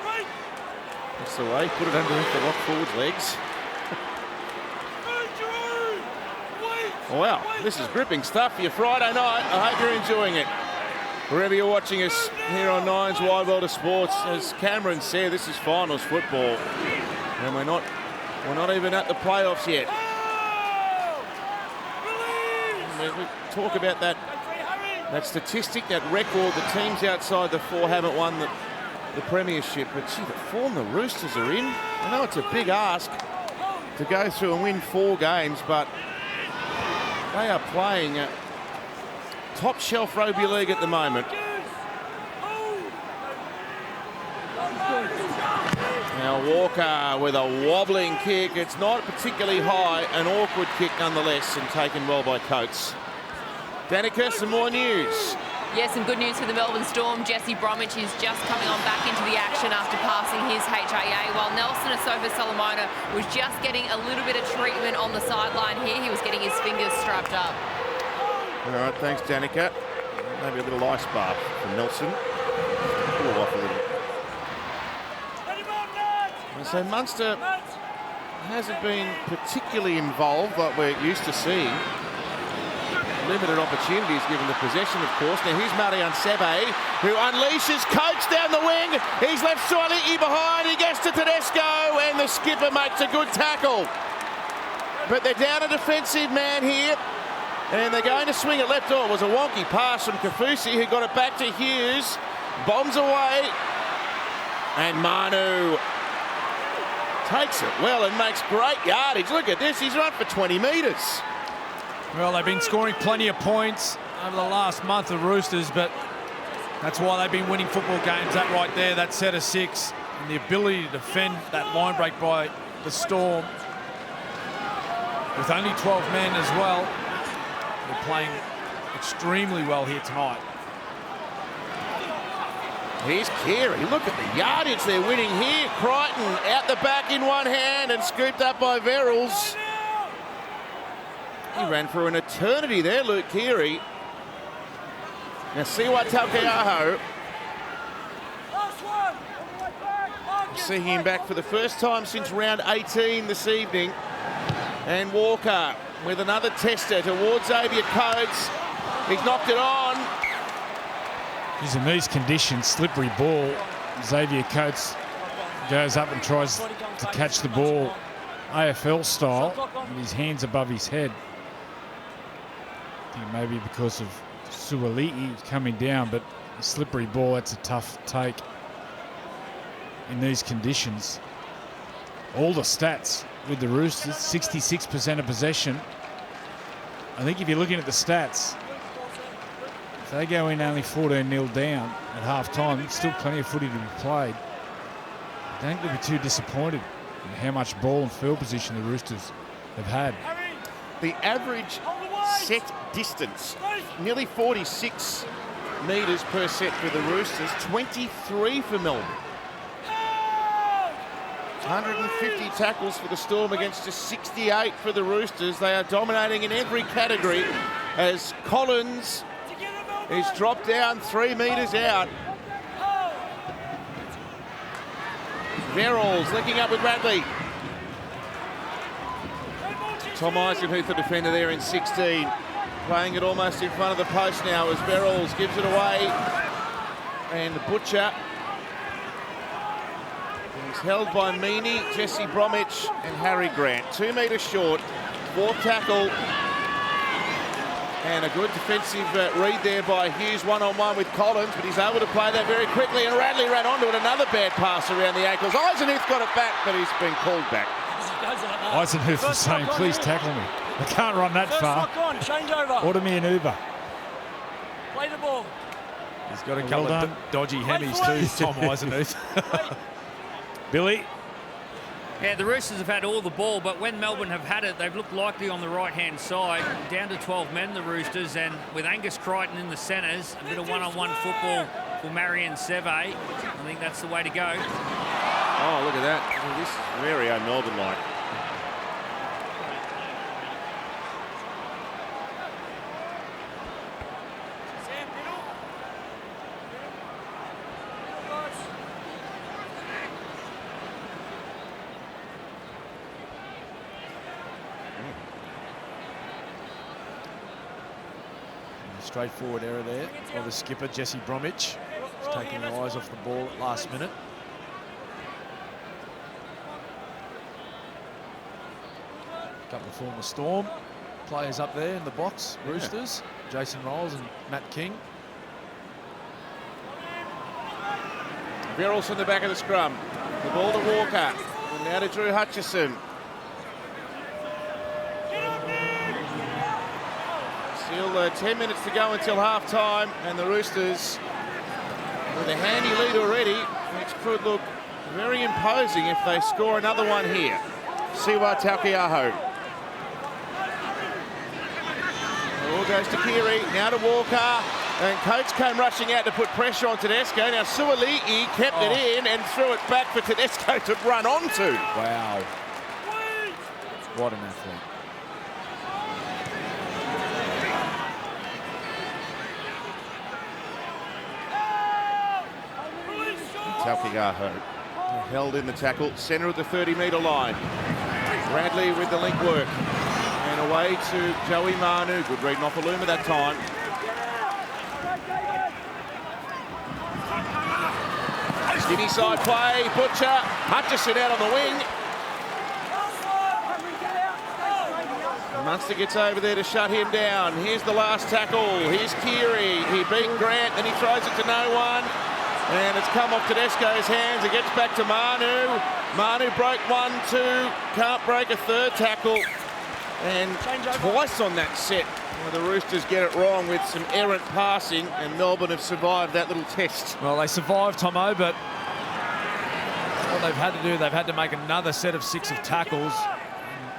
Speaker 4: Right.
Speaker 1: That's the way. Put it underneath the lock forward's legs. Wow, this is gripping stuff for your Friday night. I hope you're enjoying it. Wherever you're watching us here on Nine's Wide World of Sports, as Cameron said, this is finals football, and we're not even at the playoffs yet. We talk about that statistic, that record. The teams outside the four haven't won the premiership, but gee, the form the Roosters are in. I know it's a big ask to go through and win 4 games, but they are playing top shelf rugby league at the moment. Now Walker with a wobbling kick. It's not particularly high, an awkward kick nonetheless, and taken well by Coates. Danica, some more news.
Speaker 7: Yes, some good news for the Melbourne Storm. Jesse Bromwich is just coming on back into the action after passing his HIA, while Nelson Asofa Solomona was just getting a little bit of treatment on the sideline here. He was getting his fingers strapped up.
Speaker 1: All right, thanks, Danica. Maybe a little ice bath for Nelson. Cool off a little. And so Munster hasn't been particularly involved like we're used to seeing. Limited opportunities given the possession, of course. Now here's Marian Sebe, who unleashes Coates down the wing. He's left Suaalii behind. He gets to Tedesco, and the skipper makes a good tackle. But they're down a defensive man here, and they're going to swing it left. Oh, it was a wonky pass from Kafusi, who got it back to Hughes. Bombs away. And Manu takes it well and makes great yardage. Look at this, he's run for 20 metres.
Speaker 2: Well, they've been scoring plenty of points over the last month, the Roosters, but that's why they've been winning football games. That right there, that set of 6, and the ability to defend that line break by the Storm with only 12 men as well. They're playing extremely well here tonight.
Speaker 1: Here's Keary. Look at the yardage they're winning here. Crichton out the back in one hand and scooped up by Verrills. He ran for an eternity there, Luke Keary. Now Suaalii. See him back for the first time since round 18 this evening. And Walker with another tester towards Xavier Coates. He's knocked it on.
Speaker 3: He's in these conditions, slippery ball. Xavier Coates goes up and tries to catch the ball AFL style with his hands above his head. I think maybe because of Suaalii coming down, but a slippery ball, that's a tough take in these conditions. All the stats with the Roosters, 66% of possession. I think if you're looking at the stats, if they go in only 14-0 down at half-time, still plenty of footy to be played. I don't think they'll be too disappointed in how much ball and field position the Roosters have had.
Speaker 1: The average set distance, nearly 46 metres per set for the Roosters, 23 for Melbourne. 150 tackles for the Storm against just 68 for the Roosters. They are dominating in every category as Collins is dropped down 3 metres out. Verrills linking up with Radley. Tom Eisenhuth, the defender there in 16, playing it almost in front of the post now as Verrills gives it away. And the Butcher. He's held by Meany, Jesse Bromwich and Harry Grant. 2 metres short, 4th tackle. And a good defensive read there by Hughes, one-on-one with Collins, but he's able to play that very quickly, and Radley ran onto it. Another bad pass around the ankles. Eisenhuth got it back, but he's been called back.
Speaker 3: Eisenhuth was saying, please tackle me. I can't run that far.
Speaker 4: Change over.
Speaker 3: Order me an Uber.
Speaker 4: Play the ball.
Speaker 2: He's got a couple of dodgy hemis too, Tom Eisenhuth.
Speaker 3: Billy.
Speaker 5: Yeah, the Roosters have had all the ball, but when Melbourne have had it, they've looked likely on the right-hand side. Down to 12 men, the Roosters, and with Angus Crichton in the centres, a bit of one-on-one football for Marion Seve. I think that's the way to go.
Speaker 1: Oh, look at that. This is very un-Melbourne-like.
Speaker 2: Straightforward error there by the skipper, Jesse Bromwich. He's taking the eyes off the ball at last minute. A couple of former Storm players up there in the box, Roosters. Jason Rolls and Matt King.
Speaker 1: Verrills in the back of the scrum. The ball to Walker. And now to Drew Hutchison. Still 10 minutes to go until half-time, and the Roosters with a handy lead already, which could look very imposing if they score another one here. Suaalii. The ball goes to Keary, now to Walker, and Coates came rushing out to put pressure on Tedesco. Now Suaalii kept it in and threw it back for Tedesco to run onto.
Speaker 2: Wow. What an athlete.
Speaker 1: Taukiaho held in the tackle, centre of the 30-metre line. Bradley with the link work. And away to Joey Manu. Good read Nopaluma that time. Skinny side play, Butcher. Hutchison out on the wing. Munster gets over there to shut him down. Here's the last tackle. Here's Keary. He beat Grant, then he throws it to no one. And it's come off Tedesco's hands. It gets back to Manu. Manu broke 1, 2. Can't break a third tackle. And twice on that set where the Roosters get it wrong with some errant passing, and Melbourne have survived that little test.
Speaker 2: Well, they survived, Tomo, but what they've had to do, they've had to make another set of 6 of tackles.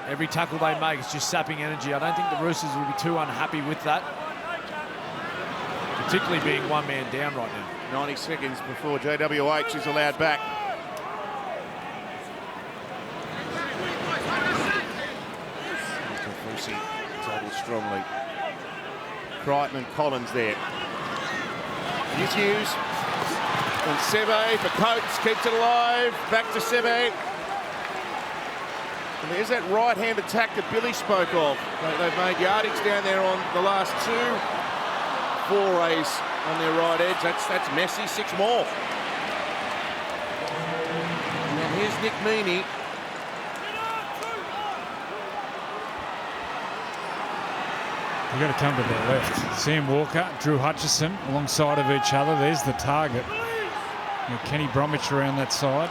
Speaker 2: Every tackle they make is just sapping energy. I don't think the Roosters will be too unhappy with that, particularly being one man down right now.
Speaker 1: 90 seconds before JWH is allowed back. Fusi tackled strongly. Crichton and Collins there. Hughes and Seve for Coates, keeps it alive. Back to Seve. And there's that right-hand attack that Billy spoke of. They've made yardage down there on the last 2 forays on their right edge. That's messy. 6 more. And here's Nick Meaney.
Speaker 3: You've got to come to the left. Sam Walker, Drew Hutchison alongside of each other. There's the target. And Kenny Bromwich around that side.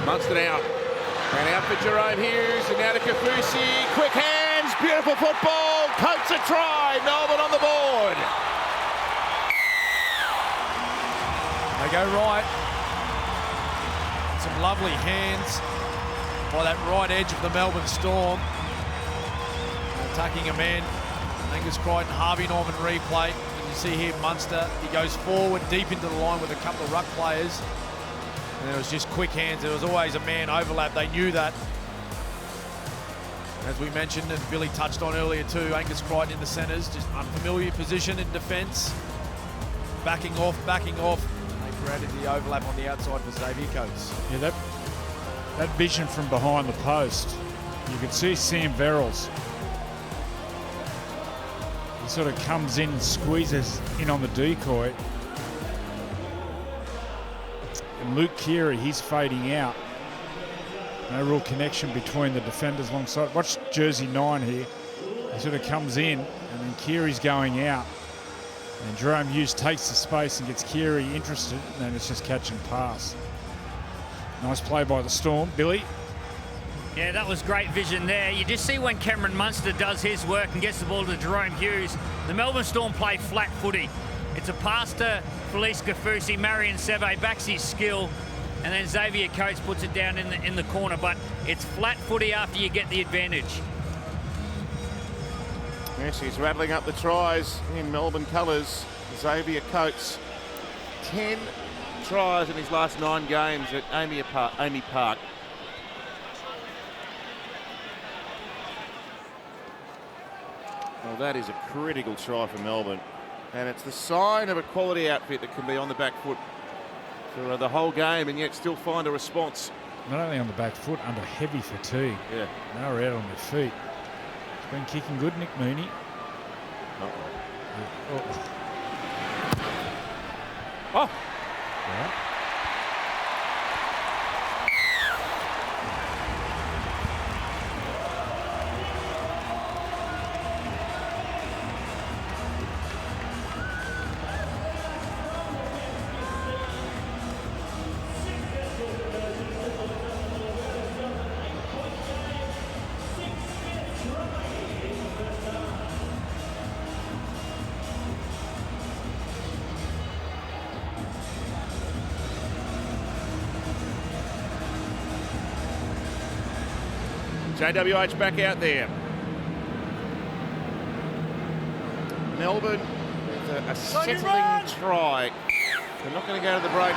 Speaker 1: Munster out. And out for Jerome Hughes. And now to Kafusi. Quick hands. Beautiful football. Coates a try. Melbourne on the board.
Speaker 2: They go right. Some lovely hands by that right edge of the Melbourne Storm. Attacking a man. Angus Crichton, Harvey Norman replay. And you see here Munster. He goes forward deep into the line with a couple of ruck players. And there was just quick hands. There was always a man overlap. They knew that. As we mentioned, and Billy touched on earlier too, Angus Crichton in the centres, just unfamiliar position in defence. Backing off. They created the overlap on the outside for Xavier Coates.
Speaker 3: Yeah, that vision from behind the post. You could see Sam Verrills. He sort of comes in and squeezes in on the decoy. And Luke Keary, he's fading out. No real connection between the defenders alongside. Watch jersey 9 here. He sort of comes in and then Keary's going out. And Jerome Hughes takes the space and gets Keary interested, and then it's just catch and pass. Nice play by the Storm. Billy?
Speaker 5: Yeah, that was great vision there. You just see when Cameron Munster does his work and gets the ball to Jerome Hughes, the Melbourne Storm play flat footy. It's a pass to Felice Kafusi, Marion Seve backs his skill, and then Xavier Coates puts it down in the corner, but it's flat footy after you get the advantage.
Speaker 1: Yes, he's rattling up the tries in Melbourne colours. Xavier Coates, 10 tries in his last 9 games at Amy Park. Well, that is a critical try for Melbourne. And it's the sign of a quality outfit that can be on the back foot for the whole game and yet still find a response.
Speaker 3: Not only on the back foot, under heavy fatigue.
Speaker 1: Yeah.
Speaker 3: Now we're out on their feet. It's been kicking good, Nick Meaney.
Speaker 1: Oh!
Speaker 3: Yeah.
Speaker 1: JWH back out there. Melbourne with a settling try. They're not going to go to the break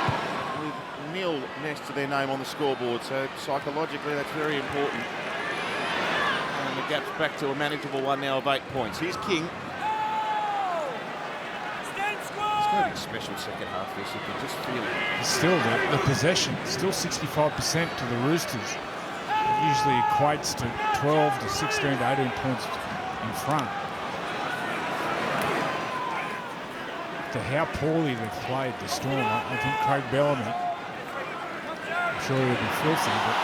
Speaker 1: with nil next to their name on the scoreboard, so psychologically that's very important. And the gap's back to a manageable one now of 8 points. Here's King. It's going to be a special second half this, you can just feel it.
Speaker 3: Still the possession, still 65% to the Roosters. It usually equates to 12 to 16 to 18 points in front. To how poorly they've played the Storm, I think Craig Bellamy, I'm sure he would be filthy, but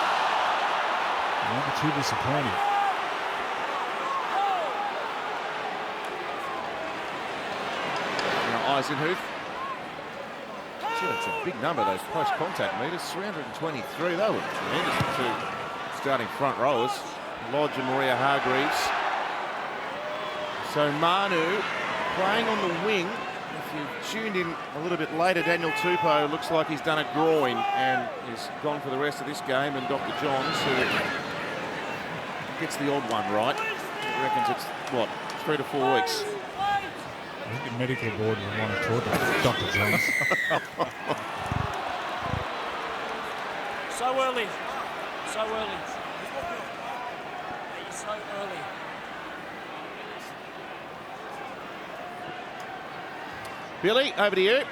Speaker 3: I won't be too disappointed.
Speaker 1: Now Eisenhuth Gee, that's a big number, those post-contact meters, 323. They were tremendous, the two starting front rowers, Lodge and Maria Hargreaves. So Manu playing on the wing. If you tuned in a little bit later, Daniel Tupou looks like he's done a groin and is gone for the rest of this game. And Dr. Johns, who gets the odd one right, reckons it's, what, 3 to 4 weeks.
Speaker 3: I think the medical board would want to talk to Dr. Jones.
Speaker 4: So early. So early. It's so early.
Speaker 1: Billy, over to you.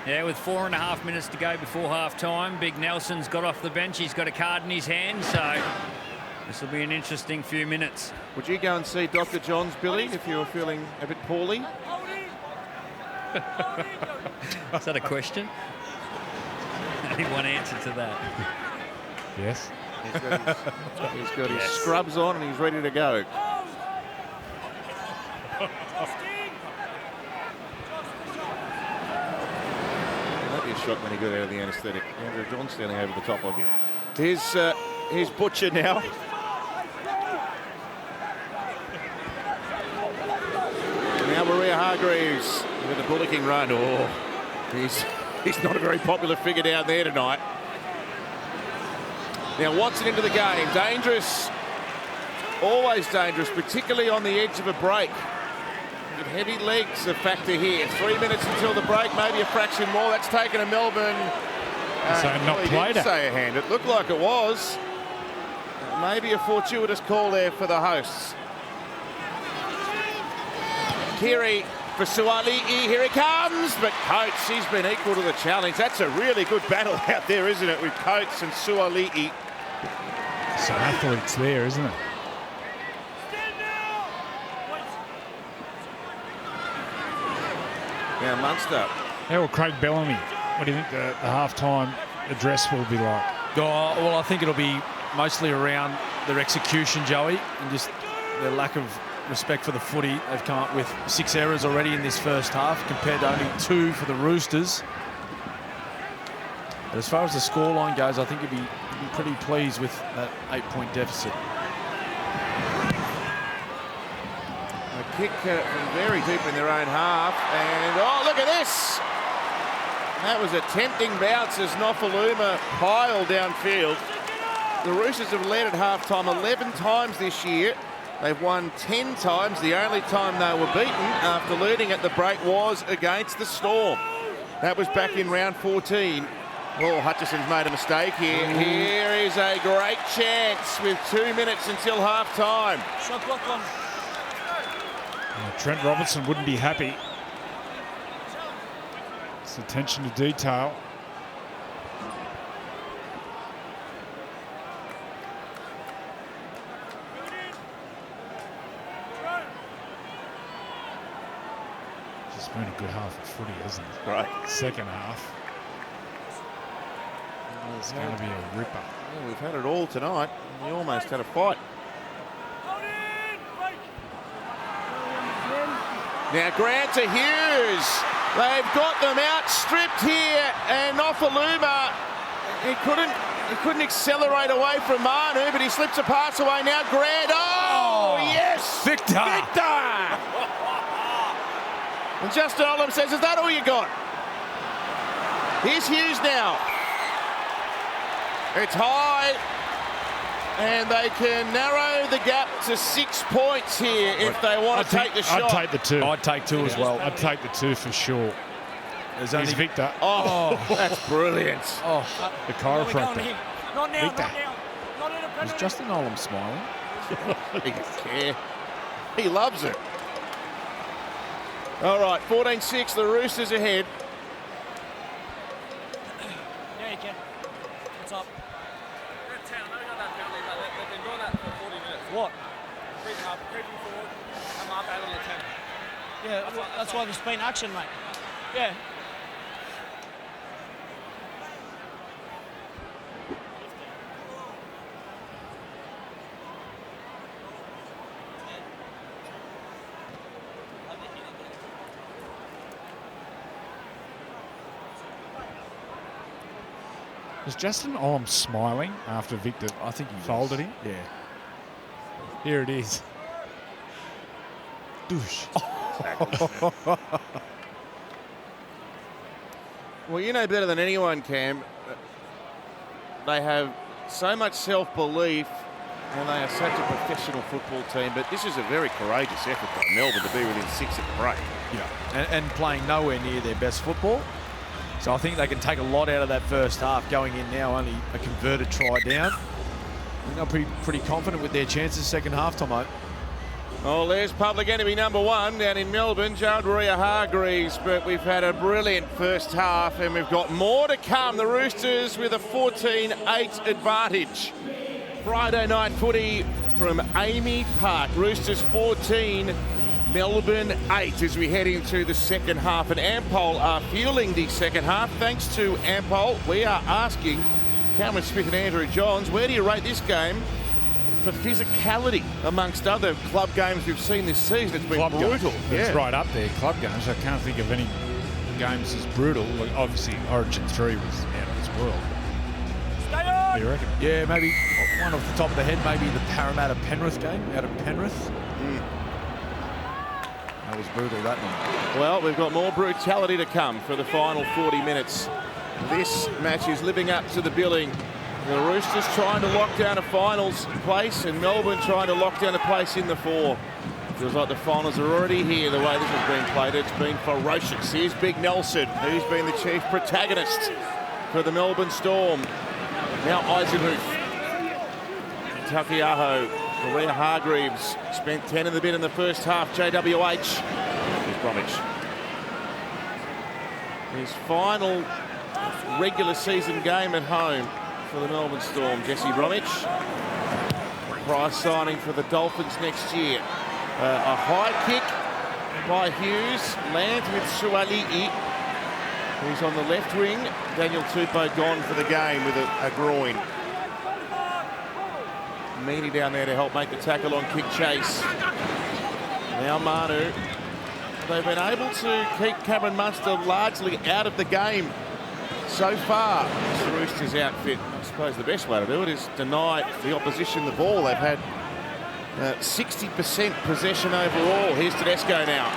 Speaker 5: Yeah, with 4.5 minutes to go before half-time, Big Nelson's got off the bench. He's got a card in his hand, so this will be an interesting few minutes.
Speaker 1: Would you go and see Dr. Johns, Billy, if you were feeling a bit poorly?
Speaker 5: Is that a question? Only one answer to that.
Speaker 3: Yes.
Speaker 1: He's got his scrubs on and he's ready to go. That'd be a shock when he got out of the anaesthetic. Andrew John standing over the top of you. Here's Butcher now. Now Maria Hargreaves with a bullocking run. Oh, he's not a very popular figure down there tonight. Now Watson into the game. Dangerous. Always dangerous, particularly on the edge of a break. With heavy legs a factor here. 3 minutes until the break, maybe a fraction more. That's taken a Melbourne.
Speaker 3: So not played it.
Speaker 1: Say a hand. It looked like it was. Maybe a fortuitous call there for the hosts. Kiri for Suaalii. Here he comes. But Coates, he's been equal to the challenge. That's a really good battle out there, isn't it, with Coates and Suaalii.
Speaker 3: Some athletes there, isn't it?
Speaker 1: Now Munster.
Speaker 3: How will Craig Bellamy? What do you think the half-time address will be like?
Speaker 2: Oh, well, I think it'll be mostly around their execution, Joey, and just their lack of respect for the footy. They've come up with 6 errors already in this first half compared to only 2 for the Roosters. But as far as the scoreline goes, I think you'd be pretty pleased with that 8-point deficit.
Speaker 1: A kick from very deep in their own half, and oh, look at this! That was a tempting bounce as Nofaluma piled downfield. The Roosters have led at halftime 11 times this year. They've won 10 times. The only time they were beaten after leading at the break was against the Storm. That was back in round 14. Oh, Hutchison's made a mistake here. Here is a great chance with 2 minutes until halftime.
Speaker 4: Shot clock on.
Speaker 3: Trent Robinson wouldn't be happy. It's attention to detail. Just been a good half of footy, hasn't it?
Speaker 1: Right.
Speaker 3: Second half. It's going to be a ripper.
Speaker 1: Well, we've had it all tonight. We almost had a fight. Now Grant to Hughes. They've got them outstripped here, and Nofaluma, he couldn't accelerate away from Manu, but he slips a pass away now. Grant, oh yes!
Speaker 2: Victor!
Speaker 1: And Justin Olam says, is that all you got? Here's Hughes now. It's high, and they can narrow the gap to 6 points here if they want to take the shot.
Speaker 3: I'd take the 2.
Speaker 2: I'd take 2 as well.
Speaker 3: I'd take the 2 for sure.
Speaker 2: There's
Speaker 3: Here's Victor.
Speaker 1: Oh, that's brilliant.
Speaker 2: Oh,
Speaker 3: The chiropractor.
Speaker 4: Not now,
Speaker 3: Victor.
Speaker 4: not now. Not in a
Speaker 2: is
Speaker 4: penalty.
Speaker 2: Justin Olam smiling?
Speaker 1: He doesn't care. He loves it. All right, 14-6, the Roosters ahead.
Speaker 4: Yeah, you can. What's up? What? Yeah, that's why there's been action, mate. Yeah.
Speaker 3: Was Justin Olam smiling after Victor
Speaker 2: I think he
Speaker 3: folded him?
Speaker 2: Yeah.
Speaker 3: Here it is. Douche.
Speaker 1: Well, you know better than anyone, Cam. They have so much self-belief and they are such a professional football team, but this is a very courageous effort by Melbourne to be within 6 at the break.
Speaker 2: Yeah, and playing nowhere near their best football. So I think they can take a lot out of that first half. Going in now, only a converted try down. I think they're pretty confident with their chances second half, Tomo.
Speaker 1: Oh, there's public enemy number 1 down in Melbourne, Jared Hargreaves, but we've had a brilliant first half and we've got more to come. The Roosters with a 14-8 advantage. Friday night footy from Amy Park. Roosters 14, Melbourne 8 as we head into the second half. And Ampol are fueling the second half. Thanks to Ampol, we are asking Cameron Smith and Andrew Johns, where do you rate this game for physicality amongst other club games we've seen this season? It's been
Speaker 3: Club
Speaker 1: brutal.
Speaker 3: Games. It's right up there, club games. I can't think of any games as brutal. Like, obviously, Origin 3 was out of this world. What do you reckon?
Speaker 2: Yeah, maybe one off the top of the head, maybe the Parramatta-Penrith game out of Penrith. That was brutal, that one.
Speaker 1: Well, we've got more brutality to come for the final 40 minutes. This match is living up to the billing. The Roosters trying to lock down a finals place and Melbourne trying to lock down a place in the 4. Feels like the finals are already here the way this has been played. It's been ferocious. Here's Big Nelson, who's been the chief protagonist for the Melbourne Storm. Now Eisenhuth, Takiaho, Maria Hargreaves spent 10 in the bin in the first half. JWH, here's Bromwich. His final regular season game at home for the Melbourne Storm. Jesse Bromwich, prize signing for the Dolphins next year. A high kick by Hughes, lands with Suaalii, who's on the left wing. Daniel Tupou gone for the game with a groin. Meany down there to help make the tackle on kick chase. Now Manu. They've been able to keep Cameron Munster largely out of the game so far. This Roosters outfit, I suppose the best way to do it is deny the opposition the ball. They've had 60% possession overall. Here's Tedesco now.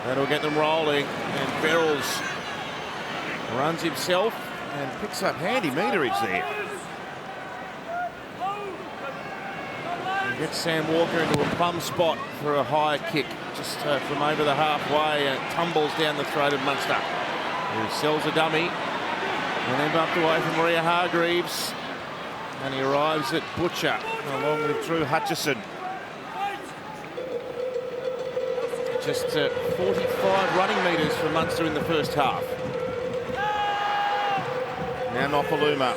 Speaker 1: That'll get them rolling. And Verrills runs himself and picks up handy meterage there. And gets Sam Walker into a plum spot for a high kick just from over the halfway, and it tumbles down the throat of Munster, who sells a dummy and then bumped away from Maria Hargreaves, and he arrives at Butcher along with Drew Hutchison. Just 45 running metres for Munster in the first half. Now Nopaluma.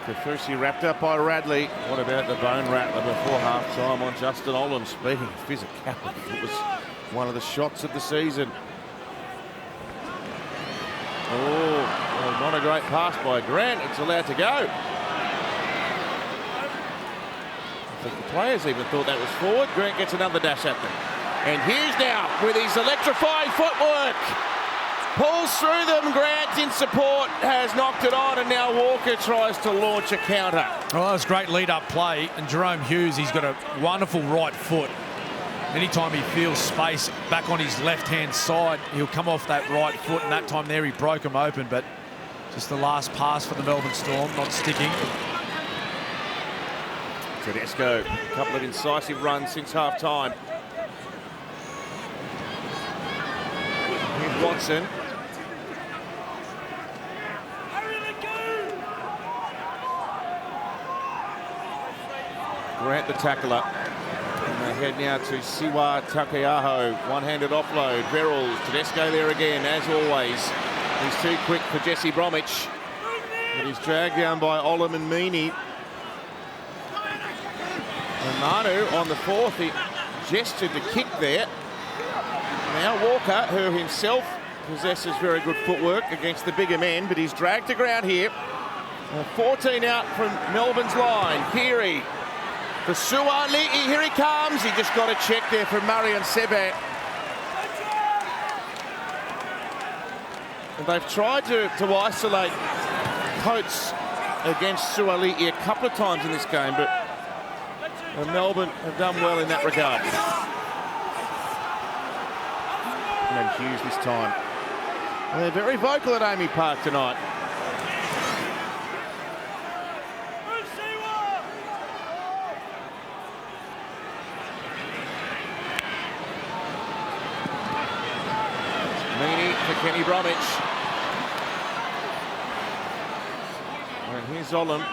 Speaker 1: Kafusi wrapped up by Radley. What about the bone rattler before half-time on Justin Olam? Speaking of physicality, it was one of the shots of the season. Oh, well, not a great pass by Grant. It's allowed to go. I think the players even thought that was forward. Grant gets another dash at them. And Hughes now with his electrifying footwork. Pulls through them. Grant in support has knocked it on, and now Walker tries to launch a counter.
Speaker 2: Well, that was a great lead-up play, and Jerome Hughes, he's got a wonderful right foot. Anytime he feels space back on his left-hand side, he'll come off that right foot, and that time there he broke him open, but just the last pass for the Melbourne Storm, not sticking.
Speaker 1: Tedesco, a couple of incisive runs since half-time. Here's Watson. Grant the tackler. And they head now to Siwa Takeaho. One-handed offload. Verrills. Tedesco there again, as always. He's too quick for Jesse Bromwich. But he's dragged down by Olam and Meany. And Manu on the fourth, he gestured to kick there. Now Walker, who himself possesses very good footwork against the bigger men, but he's dragged to ground here. 14 out from Melbourne's line. Keary for Suaalii. Here he comes. He just got a check there from Murray and Sebat. And they've tried to isolate Coates against Suaalii a couple of times in this game, but Melbourne have done well in that regard. And Hughes this time. And they're very vocal at Amy Park tonight. Meany for Kenny Bromwich. And here's Olam.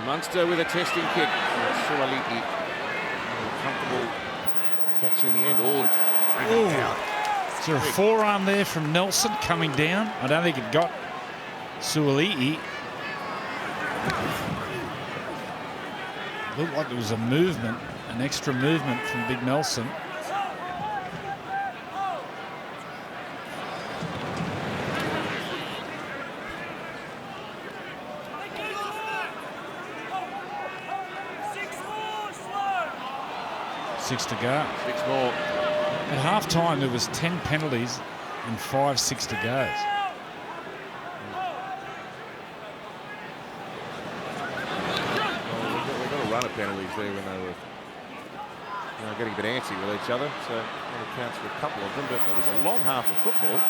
Speaker 1: Munster with a testing kick. Suaalii comfortable catch in the end.
Speaker 3: Is there a forearm there from Nelson coming down? I don't think it got Suaalii. Looked like there was a movement, an extra movement from Big Nelson. Six to go.
Speaker 1: 6 more.
Speaker 3: At half time, there was 10 penalties and 5 6 to go.
Speaker 1: Well, we've got a run of penalties there when they were getting a bit antsy with each other, so that accounts for a couple of them, but it was a long half of football.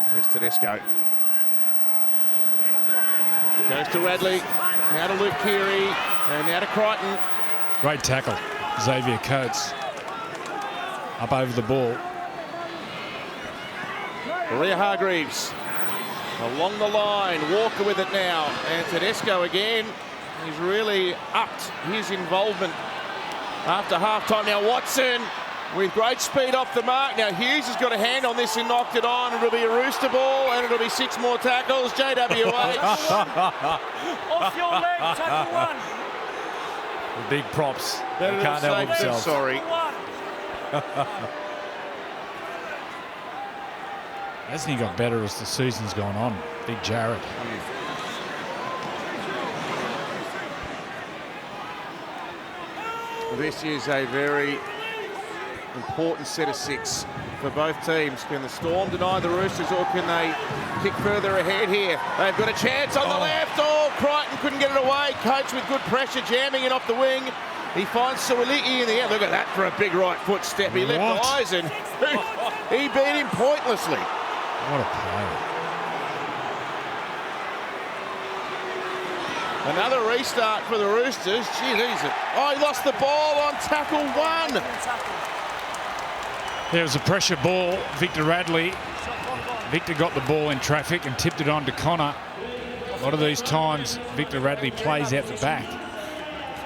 Speaker 1: And here's Tedesco. Goes to Radley, now to Luke Keary, and now to Crichton.
Speaker 3: Great tackle, Xavier Coates. Up over the ball.
Speaker 1: Maria Hargreaves along the line. Walker with it now, and Tedesco again. He's really upped his involvement after half-time. Now Watson with great speed off the mark. Now Hughes has got a hand on this and knocked it on. It'll be a Rooster ball, and it'll be 6 more tackles. JWH.
Speaker 4: Off your leg, tackle 1.
Speaker 3: The big props. They
Speaker 1: Better
Speaker 3: can't help themselves.
Speaker 1: Sorry.
Speaker 3: Hasn't he got better as the season's gone on? Big Jared.
Speaker 1: This is a very important set of 6 for both teams. Can the Storm deny the Roosters, or can they kick further ahead here? They've got a chance on the left. Oh, Crichton couldn't get it away. Coates with good pressure, jamming it off the wing. He finds Suaalii in the air. Look at that for a big right foot step. He left eyes and he beat him pointlessly.
Speaker 3: What a play.
Speaker 1: Another restart for the Roosters. Gee, he lost the ball on tackle 1.
Speaker 3: There was a pressure ball. Victor Radley. Victor got the ball in traffic and tipped it on to Connor. A lot of these times, Victor Radley plays out the back.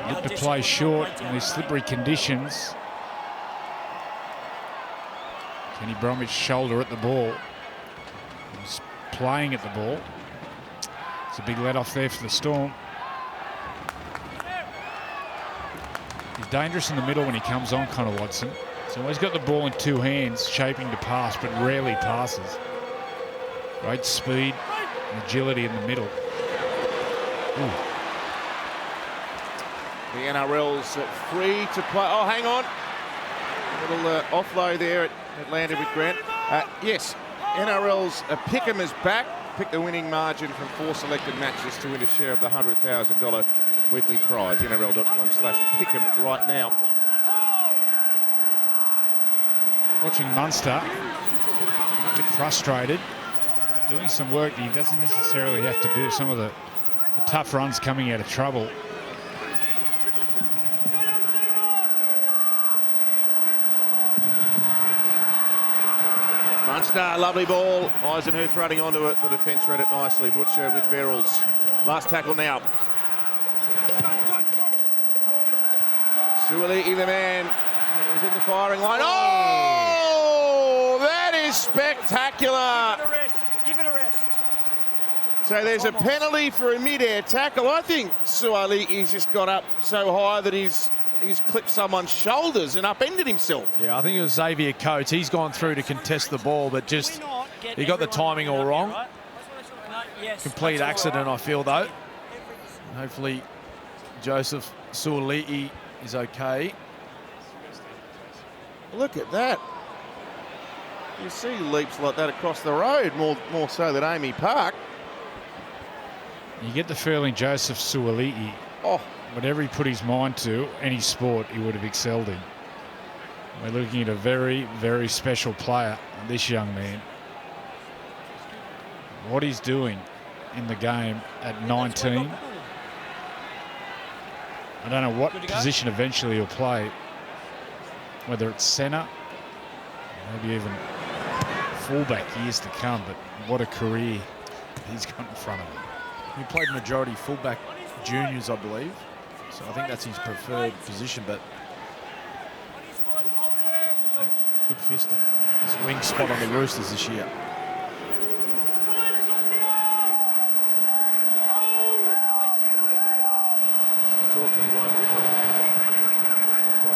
Speaker 3: Looked to play short in these slippery conditions. Kenny Bromwich shoulder at the ball. He's playing at the ball. It's a big let-off there for the Storm. He's dangerous in the middle when he comes on, Connor Watson. So he's got the ball in 2 hands, shaping to pass, but rarely passes. Great speed and agility in the middle. Ooh.
Speaker 1: The NRL's free to play. Oh, hang on. A little offload there. It landed with Grant. Yes, NRL's Pick'em is back. Pick the winning margin from 4 selected matches to win a share of the $100,000 weekly prize. NRL.com/Pick'em right now.
Speaker 3: Watching Munster, a bit frustrated, doing some work that he doesn't necessarily have to do. Some of the tough runs coming out of trouble.
Speaker 1: Munster, lovely ball. Eisenhuth running onto it. The defence read it nicely. Butcher with Verrills. Last tackle now. Suaalii, the man. He's in the firing line. Oh, that is spectacular.
Speaker 4: Give it a rest.
Speaker 1: So there's a penalty for a mid-air tackle. I think Suaalii, he's just got up so high that he's clipped someone's shoulders and upended himself.
Speaker 2: Yeah, I think it was Xavier Coates. He's gone through to contest the ball, but just he got the timing all wrong. Complete accident, I feel, though. Hopefully Joseph Suaalii is okay.
Speaker 1: Look at that. You see leaps like that across the road, more so than Amy Park.
Speaker 3: You get the feeling Joseph Suaalii, whatever he put his mind to, any sport he would have excelled in. We're looking at a very, very special player, this young man. What he's doing in the game at 19. I don't know what position eventually he'll play, whether it's centre, maybe even fullback years to come, but what a career he's got in front of him.
Speaker 2: He played majority fullback juniors, I believe. So I think that's his preferred position, but good fist of his wing spot on the Roosters this year.
Speaker 1: Talking about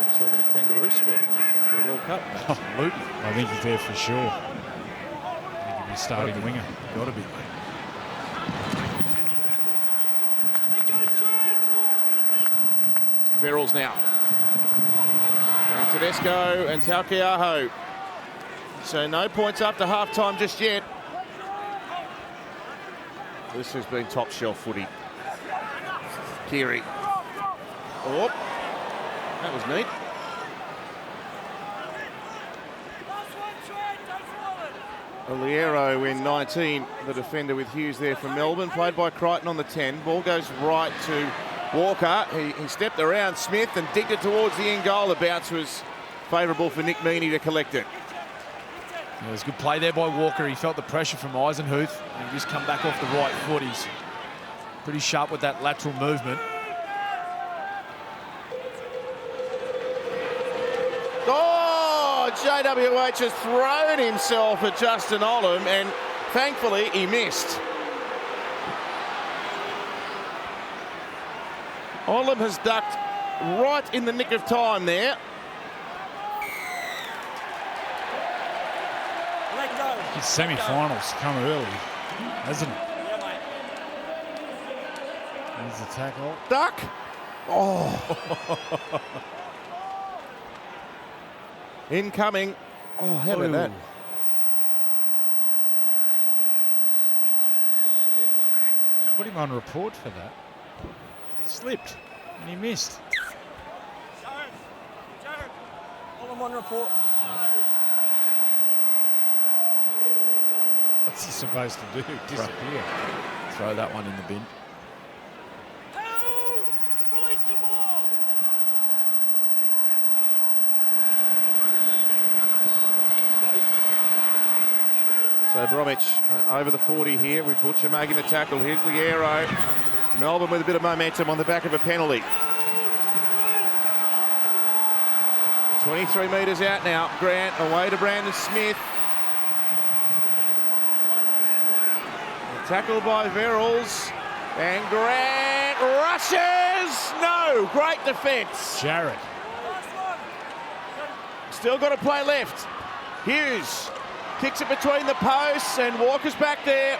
Speaker 1: himself in a kangaroo spot for the World Cup.
Speaker 2: Absolutely.
Speaker 3: I think he's there for sure. I think he'll be starting winger.
Speaker 2: Got to be.
Speaker 1: Verrills now. And Tedesco and Taukeiaho. So no points after half-time just yet. This has been top shelf footy. Keary. Oh, that was neat. Oliero in 19, the defender with Hughes there for Melbourne. Played by Crichton on the 10. Ball goes right to Walker. He stepped around Smith and digged it towards the end goal. The bounce was favourable for Nick Meaney to collect it.
Speaker 2: Yeah, it was a good play there by Walker. He felt the pressure from Eisenhuth and just come back off the right foot. He's pretty sharp with that lateral movement.
Speaker 1: Oh, JWH has thrown himself at Justin Olam, and thankfully he missed. Olam has ducked right in the nick of time there.
Speaker 3: His semi-finals come early, hasn't it? There's the tackle.
Speaker 1: Duck. Oh. Incoming. Oh, how about that?
Speaker 3: Put him on report for that. Slipped and he missed.
Speaker 4: Jared, all on report.
Speaker 3: What's he supposed to do? Disappear.
Speaker 2: Throw that one in the bin.
Speaker 1: So Bromwich over the 40 here with Butcher making the tackle. Here's the arrow. Melbourne with a bit of momentum on the back of a penalty. 23 metres out now. Grant away to Brandon Smith. Tackled by Verrills. And Grant rushes. No, great defence.
Speaker 3: Jarrett.
Speaker 1: Still got to play left. Hughes kicks it between the posts and Walker's back there.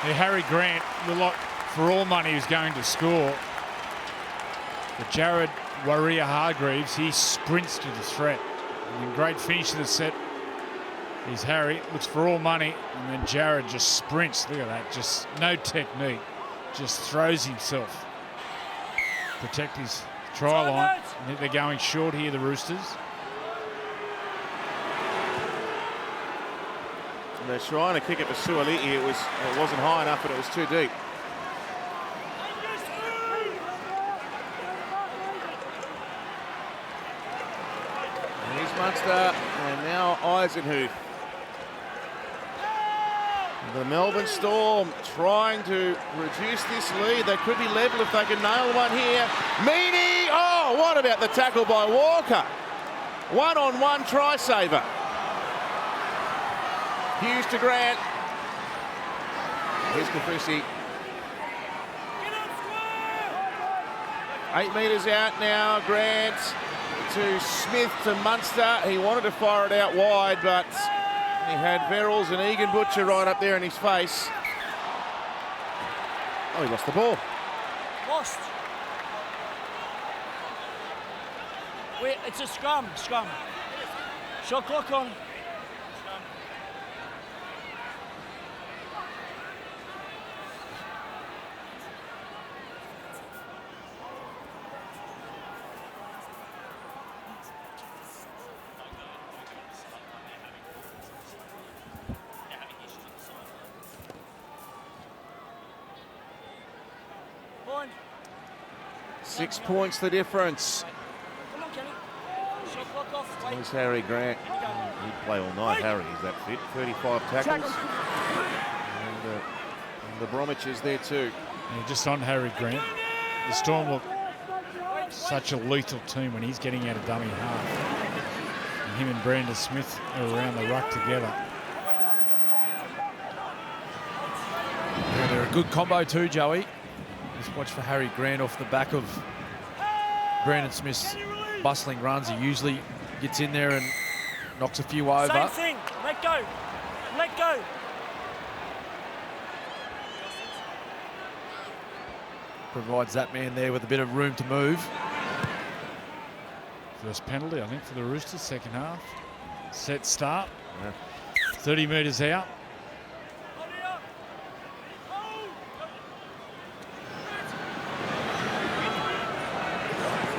Speaker 3: Yeah, Harry Grant looked like for all money he was going to score. But Jared Warrior-Hargreaves, he sprints to the threat. And then great finish to the set. He's Harry, looks for all money, and then Jared just sprints. Look at that, just no technique. Just throws himself. Protect his try line. I think they're going short here, the Roosters.
Speaker 1: And they're trying to kick it for Suaalii. It wasn't high enough, but it was too deep. And here's Munster, and now Eisenhuth. The Melbourne Storm trying to reduce this lead. They could be level if they can nail one here. Meaney! Oh, what about the tackle by Walker? One-on-one try saver. Hughes to Grant. Here's Kafusi. 8 metres out now. Grant to Smith to Munster. He wanted to fire it out wide, but he had Verrills and Egan Butcher right up there in his face. Oh, he lost the ball.
Speaker 4: Lost. It's a scrum. Shot clock on. Point.
Speaker 1: 6 points the difference.
Speaker 4: Come on, Kenny. Shot clock off. Wait.
Speaker 1: There's Harry Grant. He'd play all night, Harry, he's that fit. 35 tackles. And the Bromwich is there too.
Speaker 3: Yeah, just on Harry Grant, the Storm look such a lethal team when he's getting out of dummy half. And him and Brandon Smith are around the ruck together.
Speaker 2: Yeah, they're a good combo too, Joey. Just watch for Harry Grant off the back of Brandon Smith's bustling runs. He usually gets in there and knocks a few over.
Speaker 4: Same thing. Let go. Let go.
Speaker 2: Provides that man there with a bit of room to move.
Speaker 3: First penalty, I think, for the Roosters, second half. Set start. Yeah. 30 metres out.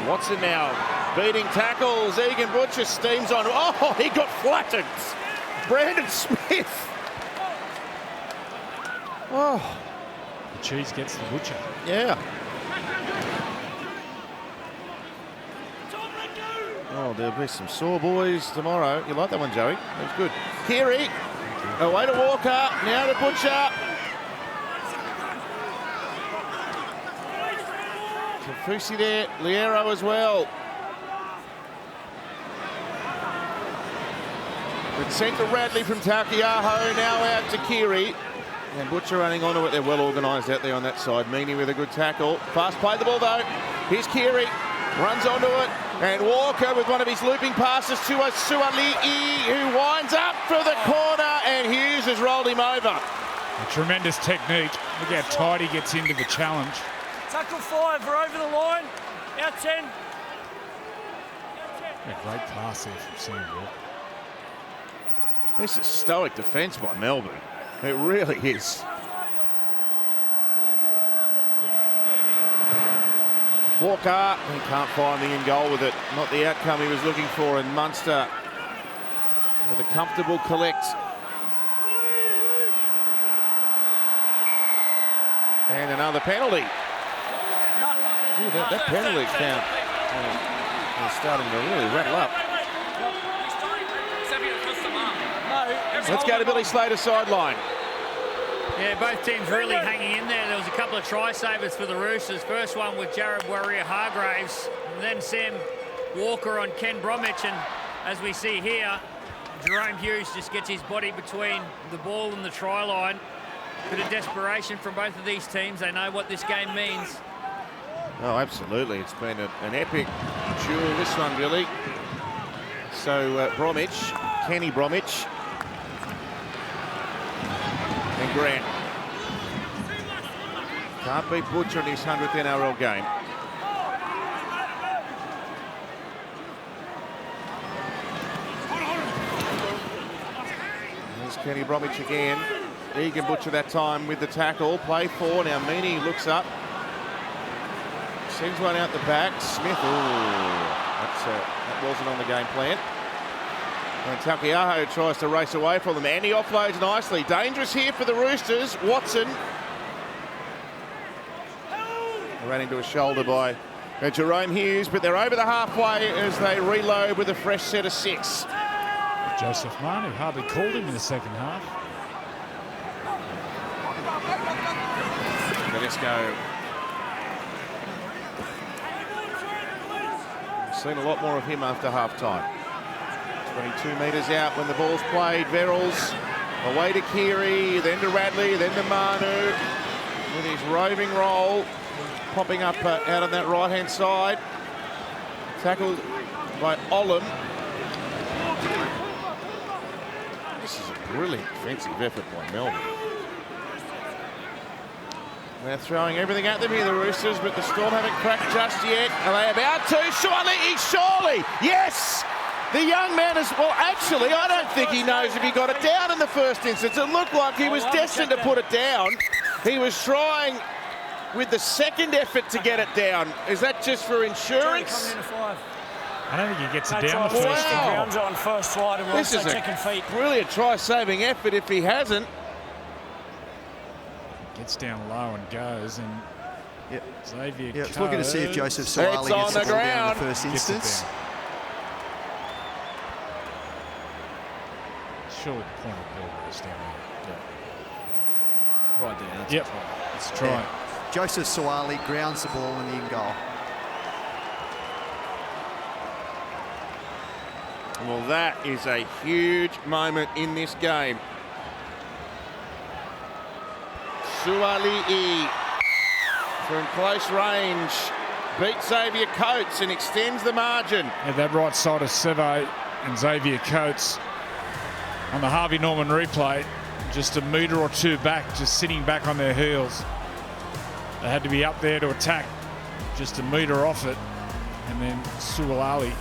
Speaker 1: Watson now beating tackles. Egan Butcher steams on. Oh, he got flattened. Brandon Smith. Oh.
Speaker 3: The cheese gets the Butcher.
Speaker 1: Yeah. Oh, there'll be some sore boys tomorrow. You like that one, Joey? That's good. Keary. Away to Walker. Now to Butcher. Kafusi there. Liero as well. It's sent to Radley from Takiaho. Now out to Keary. And Butcher running onto it. They're well organised out there on that side. Meany with a good tackle. Fast play the ball though. Here's Keary. Runs onto it. And Walker with one of his looping passes to a Suaalii, who winds up for the corner. And Hughes has rolled him over.
Speaker 3: A tremendous technique. Look how tight he gets into the challenge.
Speaker 4: Tackle 5. We're over the line. Out 10.
Speaker 3: A great pass there from Sam Walker.
Speaker 1: This is stoic defence by Melbourne. It really is. Walker, he can't find the end goal with it. Not the outcome he was looking for. And Munster with a comfortable collect. And another penalty. Gee, that penalty count is starting to really rattle up. Let's go to Billy Slater sideline.
Speaker 5: Yeah, both teams really hanging in there. There was a couple of try savers for the Roosters. First one with Jared Warrior-Hargraves, and then Sam Walker on Ken Bromwich. And as we see here, Jerome Hughes just gets his body between the ball and the try line. Bit of desperation from both of these teams. They know what this game means.
Speaker 1: Oh, absolutely. It's been an epic duel, this one, Billy. So Bromwich, Kenny Bromwich, and Grant. Can't beat Butcher in his 100th NRL game. There's Kenny Bromwich again. Egan Butcher that time with the tackle. Play 4. Now Meany looks up. Sends one out the back. Smith, that wasn't on the game plan. And Takiaho tries to race away from them. And he offloads nicely. Dangerous here for the Roosters. Watson. Ran into a shoulder by Jerome Hughes, but they're over the halfway as they reload with a fresh set of 6.
Speaker 3: Joseph Manu hardly called him in the second half.
Speaker 1: Let's go. Seen a lot more of him after half-time. 22 metres out when the ball's played. Verrills Away to Keary, then to Radley, then to Manu. With his roving roll, popping up out on that right-hand side. Tackled by Olam. This is a brilliant defensive effort by Melbourne. They're throwing everything at them here, the Roosters, but the Storm haven't cracked just yet. Are they about to? Suaalii, yes! The young man is, well, actually, I don't think he knows if he got it down in the first instance. It looked like he was destined to put it down. He was trying with the second effort to get it down. Is that just for insurance?
Speaker 3: I don't think he gets it down the first time.
Speaker 4: On first slide and
Speaker 1: This is a brilliant try-saving effort if he hasn't.
Speaker 3: Gets down low and goes, and Xavier
Speaker 6: it's looking to see if Joseph Suaalii gets the ball down in the first instance.
Speaker 3: Surely the point of the ball goes down there.
Speaker 2: Right there. That's
Speaker 3: Yep. It's a try.
Speaker 6: Yeah. Joseph Suaalii grounds the ball in the in goal.
Speaker 1: Well, that is a huge moment in this game. Suaalii from close range beats Xavier Coates and extends the margin.
Speaker 3: Yeah, that right side of Sevo and Xavier Coates on the Harvey Norman replay, just a metre or two back, just sitting back on their heels. They had to be up there to attack, just a metre off it, and then Suaalii.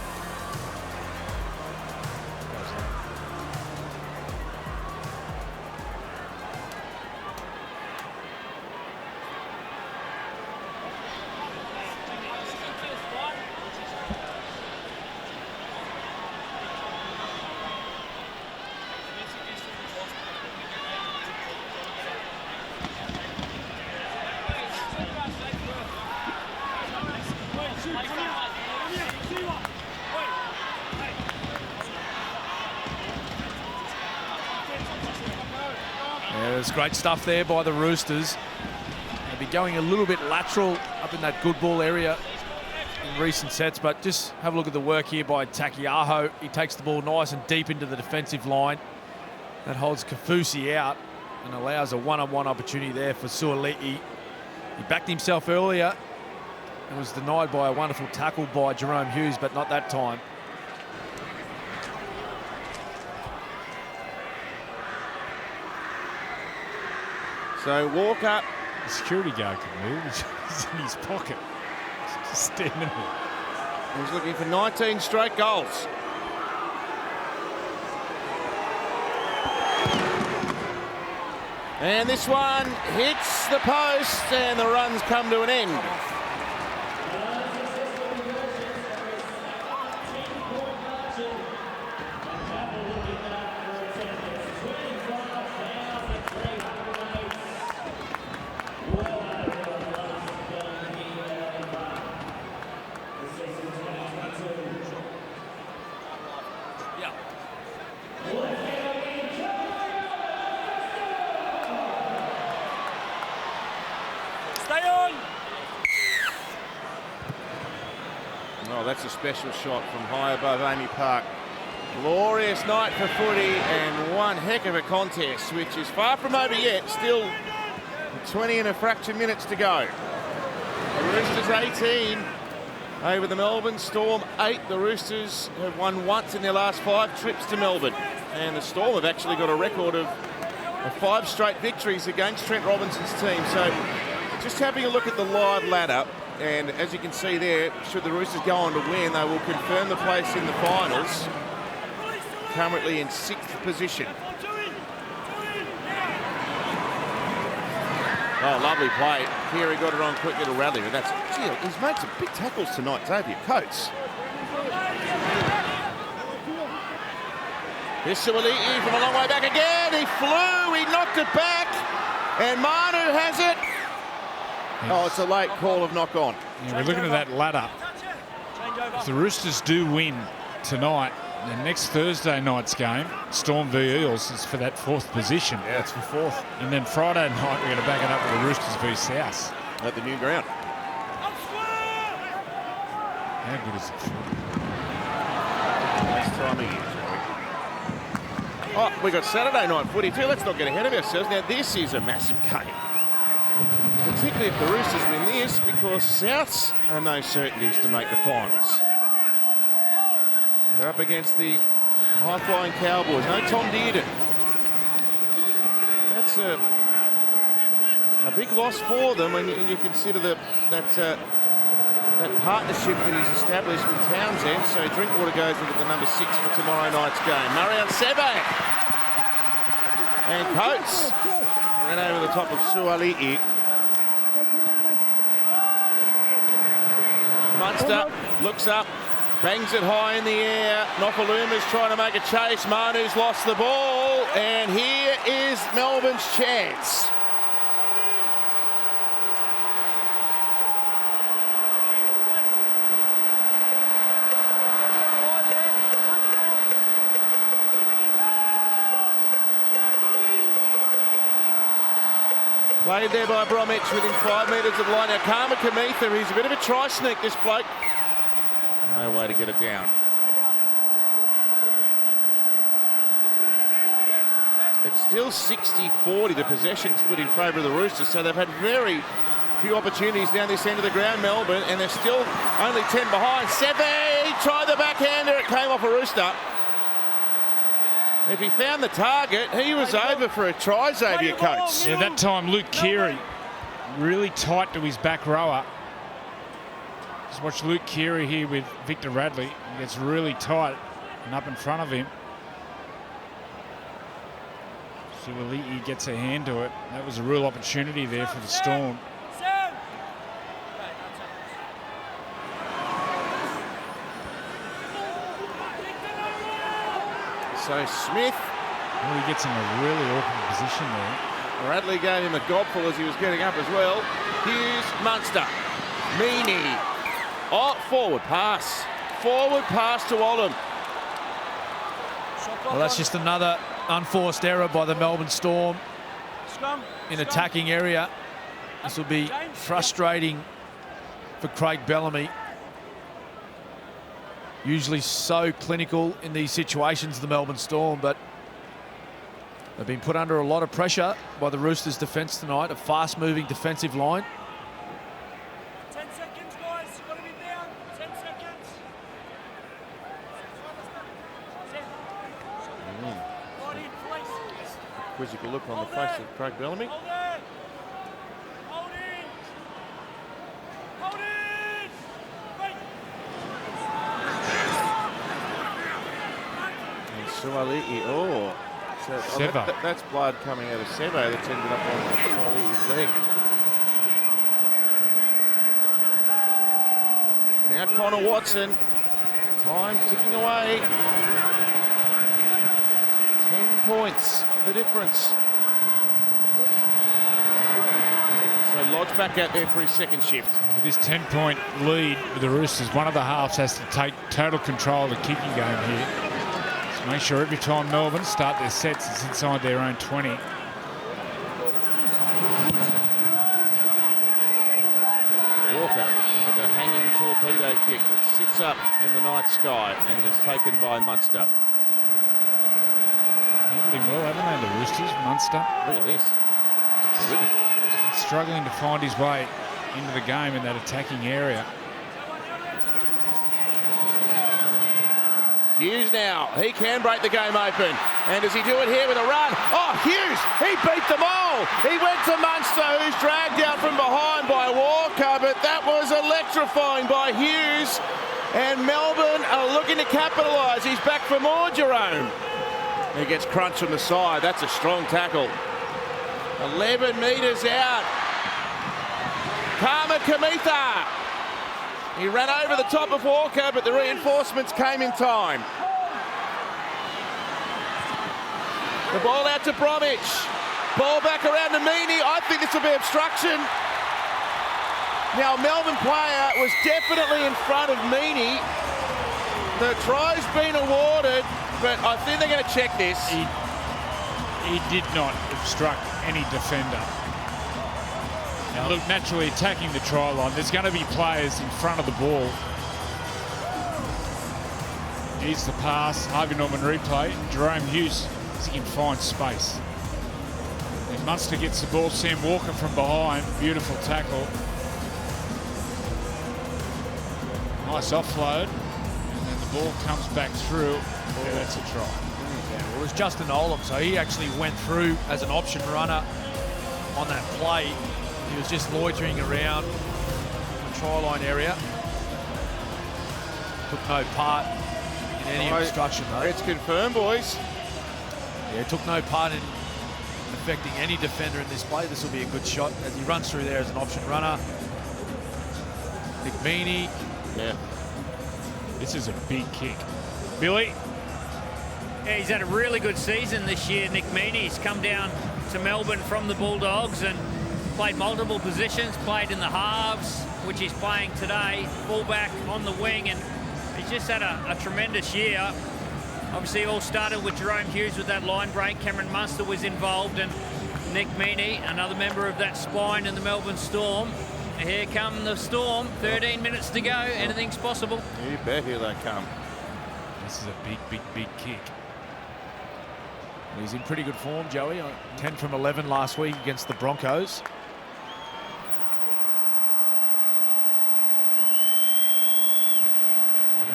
Speaker 2: There's great stuff there by the Roosters. They'll be going a little bit lateral up in that good ball area in recent sets, but just have a look at the work here by Takiaho. He takes the ball nice and deep into the defensive line. That holds Kafusi out and allows a one-on-one opportunity there for Suaalii. He backed himself earlier and was denied by a wonderful tackle by Jerome Hughes, but not that time.
Speaker 1: So Walker.
Speaker 3: The security guard can move. He's in his pocket. Just standing there.
Speaker 1: He's looking for 19 straight goals. And this one hits the post and the runs come to an end. Oh, that's a special shot from high above Amy Park. Glorious night for footy and one heck of a contest, which is far from over yet. Still 20 and a fraction minutes to go. The Roosters 18 over the Melbourne Storm 8. The Roosters have won once in their last 5 trips to Melbourne. And the Storm have actually got a record of 5 straight victories against Trent Robinson's team. So just having a look at the live ladder, and as you can see there, should the Roosters go on to win, they will confirm the place in the finals. Currently in 6th position. Oh, lovely play. Here he got it on quickly to Radley, but that's, gee, he's made some big tackles tonight, Xavier Coates. Here's Suaalii from a long way back again. He flew, he knocked it back, and Manu has it. Oh, it's a late call of knock on.
Speaker 3: Yeah, we're looking at that ladder. If the Roosters do win tonight, the next Thursday night's game, Storm v Eels, is for that 4th position.
Speaker 1: Yeah, it's for 4th.
Speaker 3: And then Friday night, we're going to back it up with the Roosters v South.
Speaker 1: At the new ground.
Speaker 3: How good is it?
Speaker 1: This time of year, Oh, we got Saturday night footy too. Let's not get ahead of ourselves. Now, this is a massive game. Particularly if the Roosters win this, because Souths are no certainties to make the finals. They're up against the high-flying Cowboys. No Tom Dearden. That's a big loss for them when you consider that partnership that he's established with Townsend. So Drinkwater goes into the number 6 for tomorrow night's game. Murray on Sebe. And Coates ran over the top of Suaalii. Munster looks up, bangs it high in the air. Nofaluma's trying to make a chase. Manu's lost the ball. And here is Melbourne's chance. Played there by Bromwich within 5 metres of the line. Now, Karma Kamitha, he's a bit of a try-sneak, this bloke. No way to get it down. It's still 60-40, the possession split in favour of the Roosters, so they've had very few opportunities down this end of the ground, Melbourne, and they're still only 10 behind. Seve tried the backhander, it came off a Rooster. If he found the target, he was over for a try, Xavier Coates.
Speaker 3: Yeah, that time Luke Keary really tight to his back rower. Just watch Luke Keary here with Victor Radley. He gets really tight and up in front of him. Suaalii gets a hand to it. That was a real opportunity there for the Storm.
Speaker 1: So Smith.
Speaker 3: Well, he gets in a really awkward position there.
Speaker 1: Radley gave him a gobful as he was getting up as well. Hughes, Munster, Meaney. Oh, forward pass. Forward pass to Olam.
Speaker 2: Well, that's just another unforced error by the Melbourne Storm in attacking area. This will be frustrating for Craig Bellamy. Usually so clinical in these situations, the Melbourne Storm, but they've been put under a lot of pressure by the Roosters' defence tonight, a fast-moving defensive line.
Speaker 4: 10 seconds, guys. You've got to be down. 10 seconds.
Speaker 1: Quizzical look on the face of Craig Bellamy.
Speaker 4: Hold it. Hold it. Hold it. Wait.
Speaker 1: And Suaalii, oh. So, that's blood coming out of Sebo that's ended up on Suaalii's leg. Now Connor Watson. Time ticking away. 10 points, the difference. So Lodge back out there for his second shift.
Speaker 3: With this 10-point lead with the Roosters, one of the halves has to take total control of the kicking game here. So make sure every time Melbourne start their sets, it's inside their own 20.
Speaker 1: Walker with a hanging torpedo kick that sits up in the night sky and is taken by Munster.
Speaker 3: Handling well, haven't they, the Roosters? Munster.
Speaker 1: Look at this. Brilliant.
Speaker 3: Struggling to find his way into the game in that attacking area.
Speaker 1: Hughes now, he can break the game open. And does he do it here with a run? Oh, Hughes, he beat them all. He went to Munster, who's dragged out from behind by Walker, but that was electrifying by Hughes. And Melbourne are looking to capitalise. He's back for more, Jerome. He gets crunched from the side. That's a strong tackle. 11 metres out. Karma Kamitha. He ran over the top of Walker, but the reinforcements came in time. The ball out to Bromwich. Ball back around to Meaney. I think this will be obstruction. Now, Melbourne player was definitely in front of Meaney. The try's been awarded, but I think they're going to check this.
Speaker 3: He did not obstruct any defender. Now look, naturally attacking the try line, there's going to be players in front of the ball. Needs the pass, Harvey Norman replay. Jerome Hughes as he can find space. And Munster gets the ball. Sam Walker from behind. Beautiful tackle. Nice offload. And then the ball comes back through. Yeah, that's a try.
Speaker 2: Yeah, well, it was Justin Olam, so he actually went through as an option runner on that play. He was just loitering around the try line area. Took no part in any obstruction, though.
Speaker 1: It's confirmed, boys.
Speaker 2: Yeah, took no part in affecting any defender in this play. This will be a good shot as he runs through there as an option runner. Nick Meaney.
Speaker 1: Yeah.
Speaker 3: This is a big kick. Billy.
Speaker 5: Yeah, he's had a really good season this year, Nick Meaney. He's come down to Melbourne from the Bulldogs and played multiple positions, played in the halves, which he's playing today, fullback on the wing, and he's just had a tremendous year. Obviously, it all started with Jerome Hughes with that line break. Cameron Munster was involved, and Nick Meaney, another member of that spine in the Melbourne Storm. And here come the Storm, 13 minutes to go, anything's possible.
Speaker 1: You bet, here they come.
Speaker 3: This is a big kick.
Speaker 2: He's in pretty good form, Joey. 10 from 11 last week against the Broncos.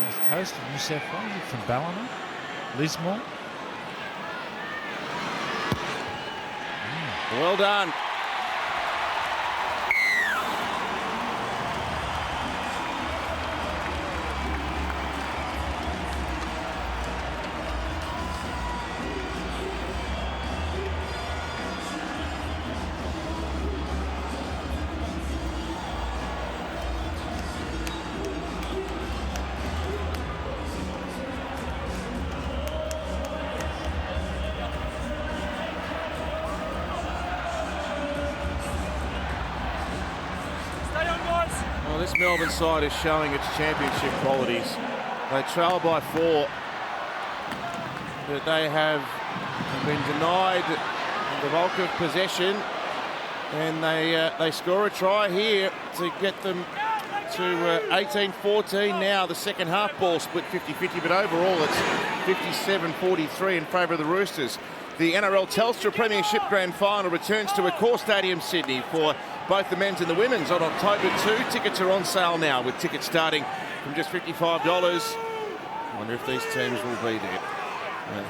Speaker 3: West Coast of New South Wales from Ballina. Lismore.
Speaker 1: Well done. Well, this Melbourne side is showing its championship qualities. They trail by 4, but they have been denied the bulk of possession, and they score a try here to get them to 18-14 now. The second half ball split 50-50, but overall it's 57-43 in favour of the Roosters. The NRL Telstra Premiership Grand Final returns to Accor Stadium, Sydney, for both the men's and the women's on October 2. Tickets are on sale now, with tickets starting from just $55. I wonder if these teams will be there.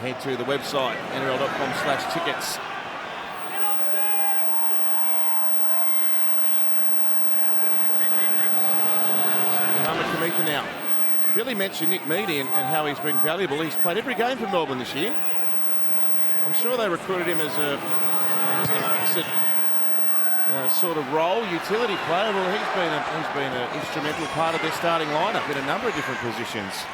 Speaker 1: Head to the website, nrl.com/tickets. Kamitha now. Billy mentioned Nick Meaney and how he's been valuable. He's played every game for Melbourne this year. I'm sure they recruited him as a fixed sort of role, utility player. Well, he's been an instrumental part of their starting lineup in a number of different positions.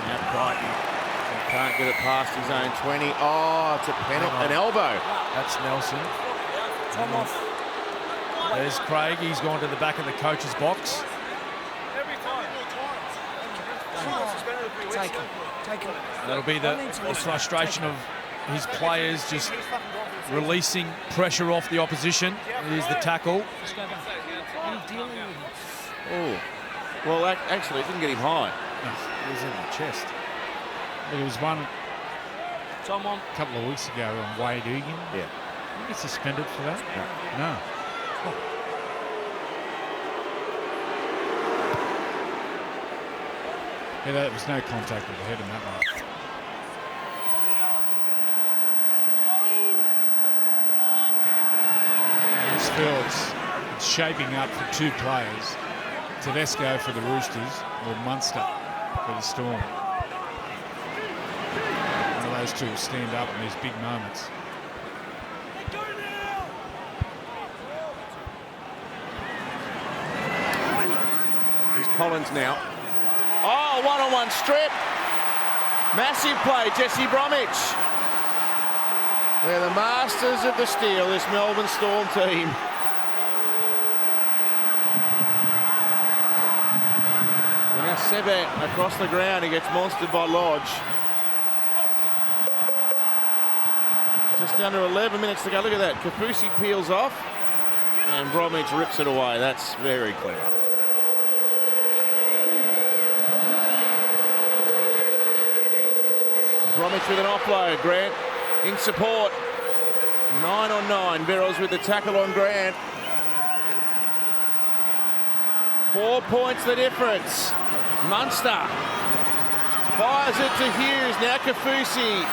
Speaker 1: Now Crichton can't get it past his own 20. Oh, it's a penalty, an elbow.
Speaker 2: That's Nelson.
Speaker 4: Time off.
Speaker 2: There's Craig. He's gone to the back of the coach's box.
Speaker 4: Take him.
Speaker 2: That'll be the frustration of his players just releasing pressure off the opposition. Here's the tackle.
Speaker 1: Oh, well, actually, it didn't get him high.
Speaker 2: It was in the chest.
Speaker 3: There was one
Speaker 4: Someone.
Speaker 3: a couple of weeks ago on Wade Egan.
Speaker 1: Yeah.
Speaker 3: Did he get suspended for that? No. Yeah, there was no contact with the head in that one. I just feel it's shaping up for 2 players. Tedesco for the Roosters or Munster for the Storm. One of those two will stand up in these big moments.
Speaker 1: Here's Collins now. Oh, one-on-one strip. Massive play, Jesse Bromwich. They're the masters of the steal, this Melbourne Storm team. And now Sebe across the ground, he gets monstered by Lodge. Just under 11 minutes to go. Look at that. Kafusi peels off. And Bromwich rips it away. That's very clever. Bromwich with an offload. Grant in support. 9 on 9. Verrills with the tackle on Grant. 4 points the difference. Munster fires it to Hughes. Now Kafusi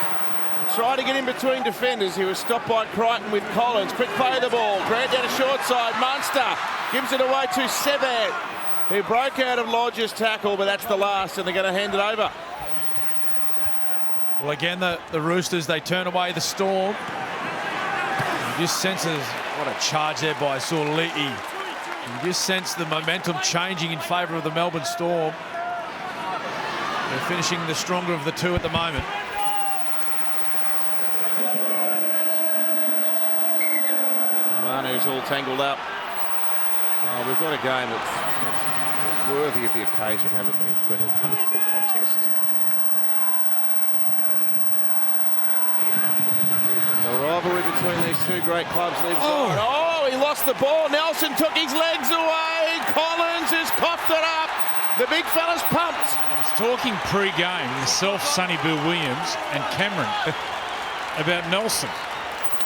Speaker 1: tried to get in between defenders. He was stopped by Crichton with Collins. Quick play of the ball. Grant down a short side. Munster gives it away to Sevan, who broke out of Lodge's tackle, but that's the last, and they're going to hand it over.
Speaker 2: Well, again, the Roosters, they turn away the Storm. You just senses what a charge there by Suaalii. You just sense the momentum changing in favour of the Melbourne Storm. They're finishing the stronger of the two at the moment.
Speaker 1: Manu's all tangled up. Oh, we've got a game that's worthy of the occasion, haven't we? It's been a wonderful contest. The rivalry between these two great clubs lives on. Oh, he lost the ball. Nelson took his legs away. Collins has coughed it up. The big fella's pumped.
Speaker 3: I was talking pre-game, myself, Sonny Bill Williams and Cameron, about Nelson.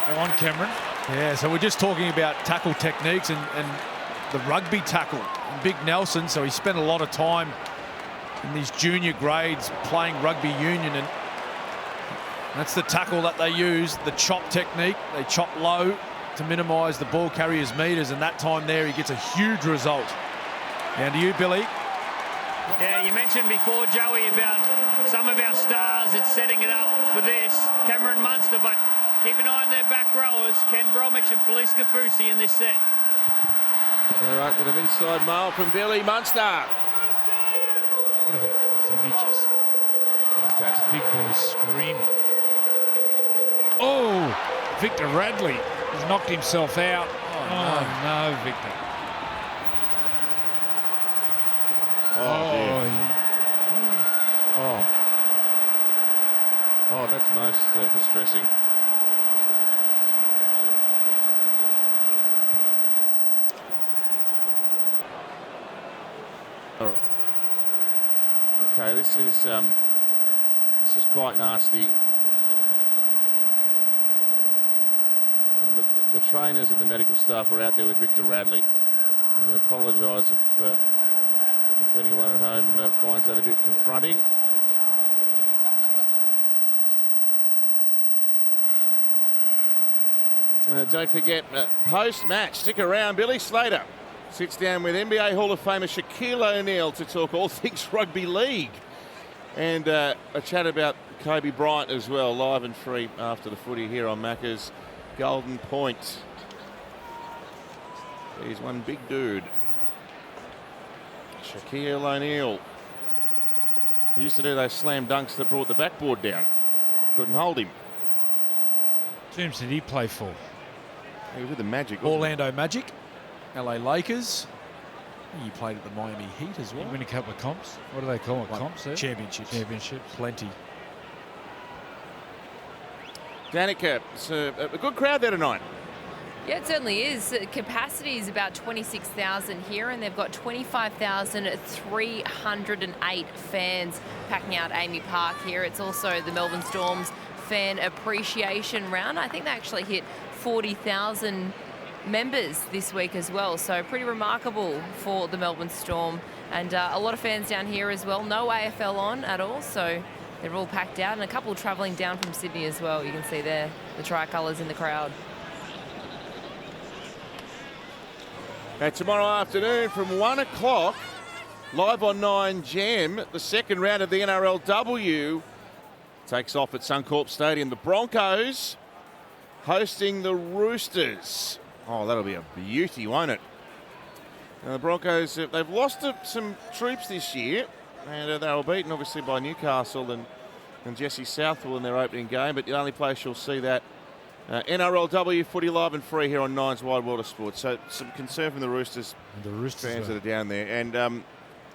Speaker 3: Go on, Cameron.
Speaker 2: Yeah, so we're just talking about tackle techniques and the rugby tackle. And Big Nelson, so he spent a lot of time in these junior grades playing rugby union, and that's the tackle that they use, the chop technique. They chop low to minimise the ball carrier's metres, and that time there he gets a huge result. Down to you, Billy.
Speaker 5: Yeah, you mentioned before, Joey, about some of our stars. It's setting it up for this. Cameron Munster, but keep an eye on their back rowers, Ken Bromwich and Felice Kafusi in this set.
Speaker 1: All right, with an inside mail from Billy Munster.
Speaker 3: What about those images?
Speaker 1: Fantastic.
Speaker 3: Big boy screaming. Oh, Victor Radley has knocked himself out. Oh, no, Victor.
Speaker 1: Oh, that's most distressing. All right. Okay, this is quite nasty. The trainers and the medical staff are out there with Victor Radley. I apologise if anyone at home finds that a bit confronting. Don't forget, post-match, stick around. Billy Slater sits down with NBA Hall of Famer Shaquille O'Neal to talk all things rugby league. And a chat about Kobe Bryant as well, live and free after the footy here on Macca's Golden Point. He's one big dude. Shaquille O'Neal. He used to do those slam dunks that brought the backboard down. Couldn't hold him.
Speaker 3: Teams did he play for?
Speaker 1: He was with the Magic. wasn't he?
Speaker 2: Orlando Magic, LA Lakers. He played at the Miami Heat as well.
Speaker 3: Win a couple of comps. What do they call it?
Speaker 2: Like
Speaker 3: Comps? Eh?
Speaker 2: Championships.
Speaker 3: Championships.
Speaker 2: Plenty.
Speaker 1: Danica, it's a good crowd there tonight.
Speaker 7: Yeah, it certainly is. Capacity is about 26,000 here, and they've got 25,308 fans packing out Amy Park here. It's also the Melbourne Storm's fan appreciation round. I think they actually hit 40,000 members this week as well, so pretty remarkable for the Melbourne Storm. And a lot of fans down here as well. No AFL on at all, so they're all packed out, and a couple travelling down from Sydney as well. You can see there the tricolours in the crowd.
Speaker 1: Now, tomorrow afternoon from 1 o'clock, live on 9 Jam, the second round of the NRLW takes off at Suncorp Stadium. The Broncos hosting the Roosters. Oh, that'll be a beauty, won't it? Now, the Broncos, they've lost some troops this year, and they were beaten, obviously, by Newcastle and Jesse Southwell in their opening game, but the only place you'll see that NRLW footy live and free here on Nine's Wide World of Sports. So some concern from the Roosters, fans that are down there. And I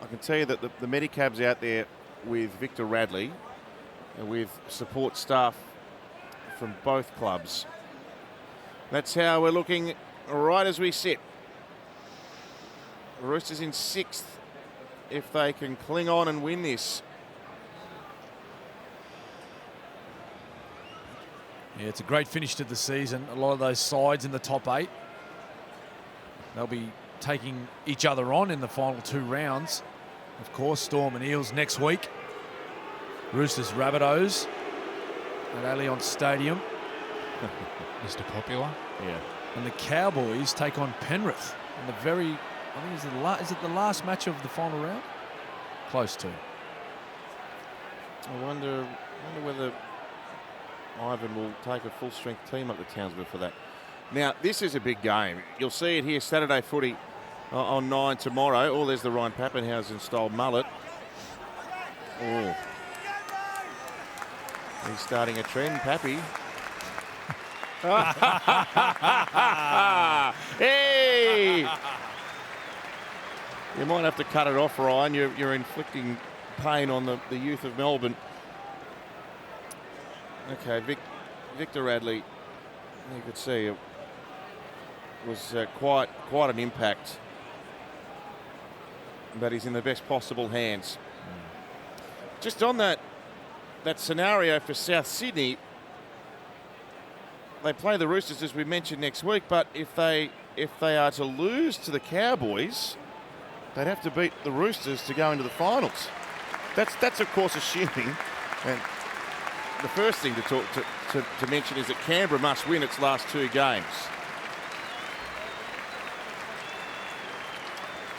Speaker 1: can tell you that the Medicab's out there with Victor Radley and with support staff from both clubs. That's how we're looking right as we sit. The Roosters in 6th if they can cling on and win this.
Speaker 2: Yeah, it's a great finish to the season. A lot of those sides in the top 8, they'll be taking each other on in the final 2 rounds. Of course, Storm and Eels next week. Roosters Rabbitohs at Allianz Stadium.
Speaker 3: Mr. Popular.
Speaker 1: Yeah.
Speaker 2: And the Cowboys take on Penrith in the very, I think is it the last match of the final round? Close to.
Speaker 1: I wonder whether Ivan will take a full-strength team up to Townsville for that. Now, this is a big game. You'll see it here, Saturday footy on 9 tomorrow. Oh, there's the Ryan Pappenhausen-style mullet. Oh. He's starting a trend, Pappy. Hey! You might have to cut it off, Ryan. You're inflicting pain on the youth of Melbourne. Okay, Victor Radley, you could see it was quite an impact, but he's in the best possible hands. Just on that scenario for South Sydney, they play the Roosters as we mentioned next week, but if they are to lose to the Cowboys, they'd have to beat the Roosters to go into the finals. That's of course assuming, and the first thing to mention is that Canberra must win its last 2 games.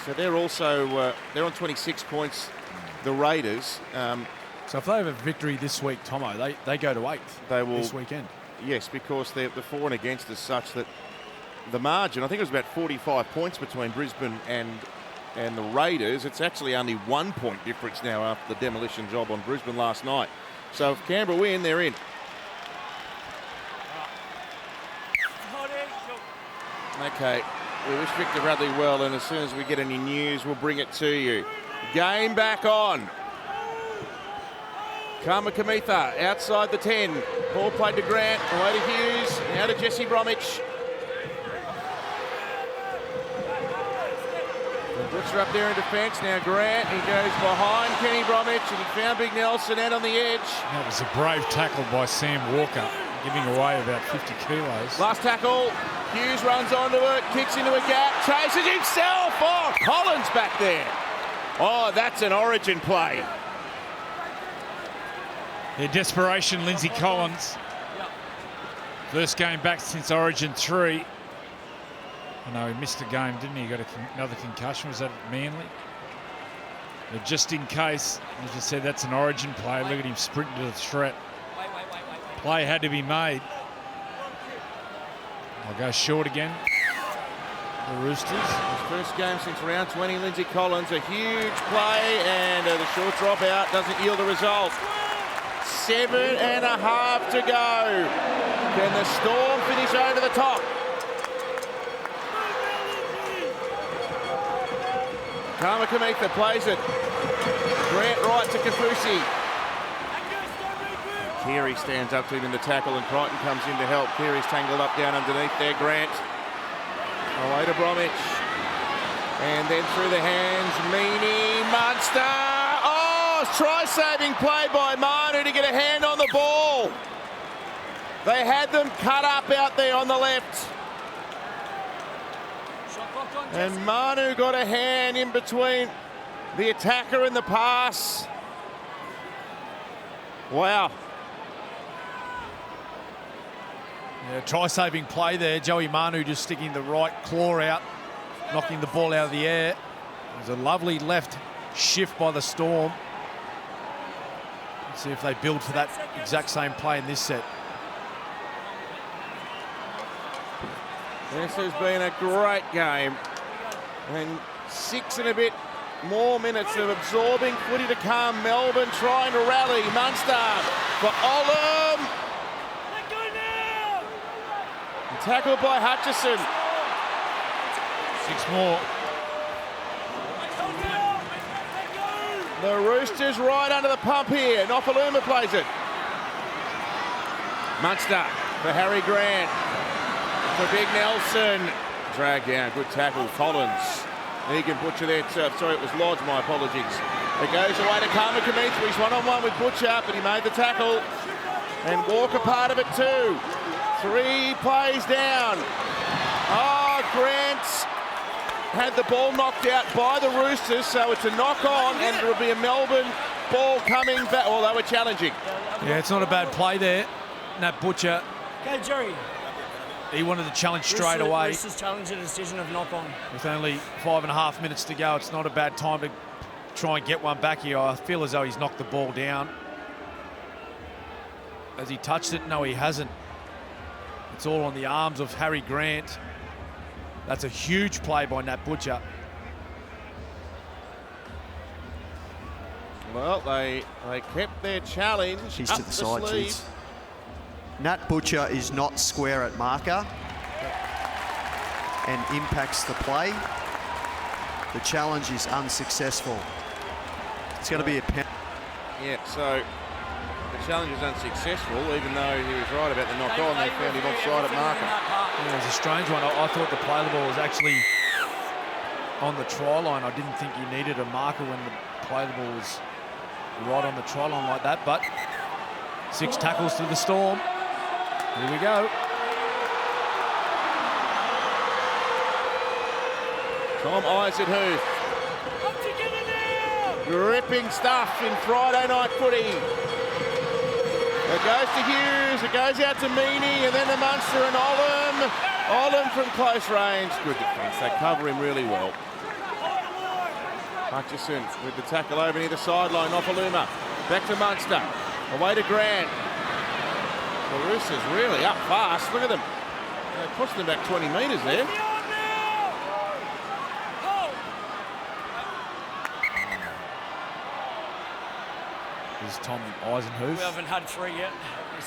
Speaker 1: So they're also they're on 26 points, the Raiders.
Speaker 2: So if they have a victory this week, Tomo, they go to 8th
Speaker 1: they will,
Speaker 2: this weekend.
Speaker 1: Yes, because the for and against is such that the margin, I think it was about 45 points between Brisbane and the Raiders. It's actually only 1 point difference now after the demolition job on Brisbane last night. So if Canberra win, they're in. Okay, we wish Victor Radley well, and as soon as we get any news, we'll bring it to you. Game back on. Kamikamitha outside the 10. Ball played to Grant, away to Hughes, now to Jesse Bromwich. The Butcher up there in defence, now Grant, he goes behind Kenny Bromwich and he found Big Nelson out on the edge.
Speaker 3: That was a brave tackle by Sam Walker, giving away about 50 kilos.
Speaker 1: Last tackle, Hughes runs onto it, kicks into a gap, chases himself. Oh, Collins back there. Oh, that's an Origin play.
Speaker 3: Their desperation, Lindsay Collins. First game back since Origin 3. I know he missed a game, didn't he? He got another concussion. Was that at Manly? But just in case, as you said, that's an Origin play. Look at him sprinting to the threat. Play had to be made. I'll go short again. The Roosters.
Speaker 1: His first game since round 20, Lindsay Collins. A huge play and the short drop out doesn't yield a result. 7.5 to go. Can the Storm finish over the top? Kamikamitha plays it. Grant right to Kafusi. Keary stands up to him in the tackle and Crichton comes in to help. Keary's tangled up down underneath there. Grant away to Bromwich. And then through the hands, Meaney, Munster. Oh, try-saving play by Manu to get a hand on the ball. They had them cut up out there on the left. And Manu got a hand in between the attacker and the pass. Wow.
Speaker 2: Yeah, try-saving play there. Joey Manu just sticking the right claw out, knocking the ball out of the air. It was a lovely left shift by the Storm. Let's see if they build for that exact same play in this set.
Speaker 1: This has been a great game. And 6 and a bit more minutes of absorbing footy to come. Melbourne trying to rally. Munster for Olam. And tackled by Hutchison.
Speaker 3: 6 more.
Speaker 1: The Roosters right under the pump here. Nopaluma plays it. Munster for Harry Grant. For Big Nelson. drag down. Good tackle, Collins. Egan Butcher there. Sorry, it was Lodge, my apologies. It goes away to Carmen Kaminsky. He's one-on-one with Butcher, but he made the tackle. And Walker part of it too. 3 plays down. Oh, Grant had the ball knocked out by the Roosters, so it's a knock-on, and it'll be a Melbourne ball coming back. Oh, they were challenging.
Speaker 2: Yeah, it's not a bad play there. Nat Butcher,
Speaker 4: Okay, Jerry.
Speaker 2: he wanted to challenge straight away.
Speaker 4: Roosters challenge the decision of knock-on.
Speaker 2: With only 5.5 minutes to go, it's not a bad time to try and get one back here. I feel as though he's knocked the ball down. Has he touched it? No, he hasn't. It's all on the arms of Harry Grant. That's a huge play by Nat Butcher.
Speaker 1: Well, they kept their challenge.
Speaker 6: He's
Speaker 1: up
Speaker 6: to the side,
Speaker 1: sleeve.
Speaker 6: Chiefs. Nat Butcher is not square at marker and impacts the play. The challenge is unsuccessful. It's going to be a pen.
Speaker 1: Yeah, so the challenge is unsuccessful, even though he was right about the knock-on. They found him offside at marker.
Speaker 2: Yeah, it was a strange one. I thought the play the ball was actually on the try line. I didn't think you needed a marker when the play the ball was right on the try line like that, but 6 tackles to the Storm. Here we go.
Speaker 1: Tom Eisenhuth. Gripping stuff in Friday night footy. It goes to Hughes, it goes out to Meaney, and then to Munster and Olam. Olam from close range. Good defence, they cover him really well. Hutchison with the tackle over near the sideline, Nopaluma. Back to Munster, away to Grant. The Roosters really up fast, look at them. They pushed them back 20 metres there.
Speaker 2: This is Tom Eisenhuth.
Speaker 4: We haven't had 3 yet.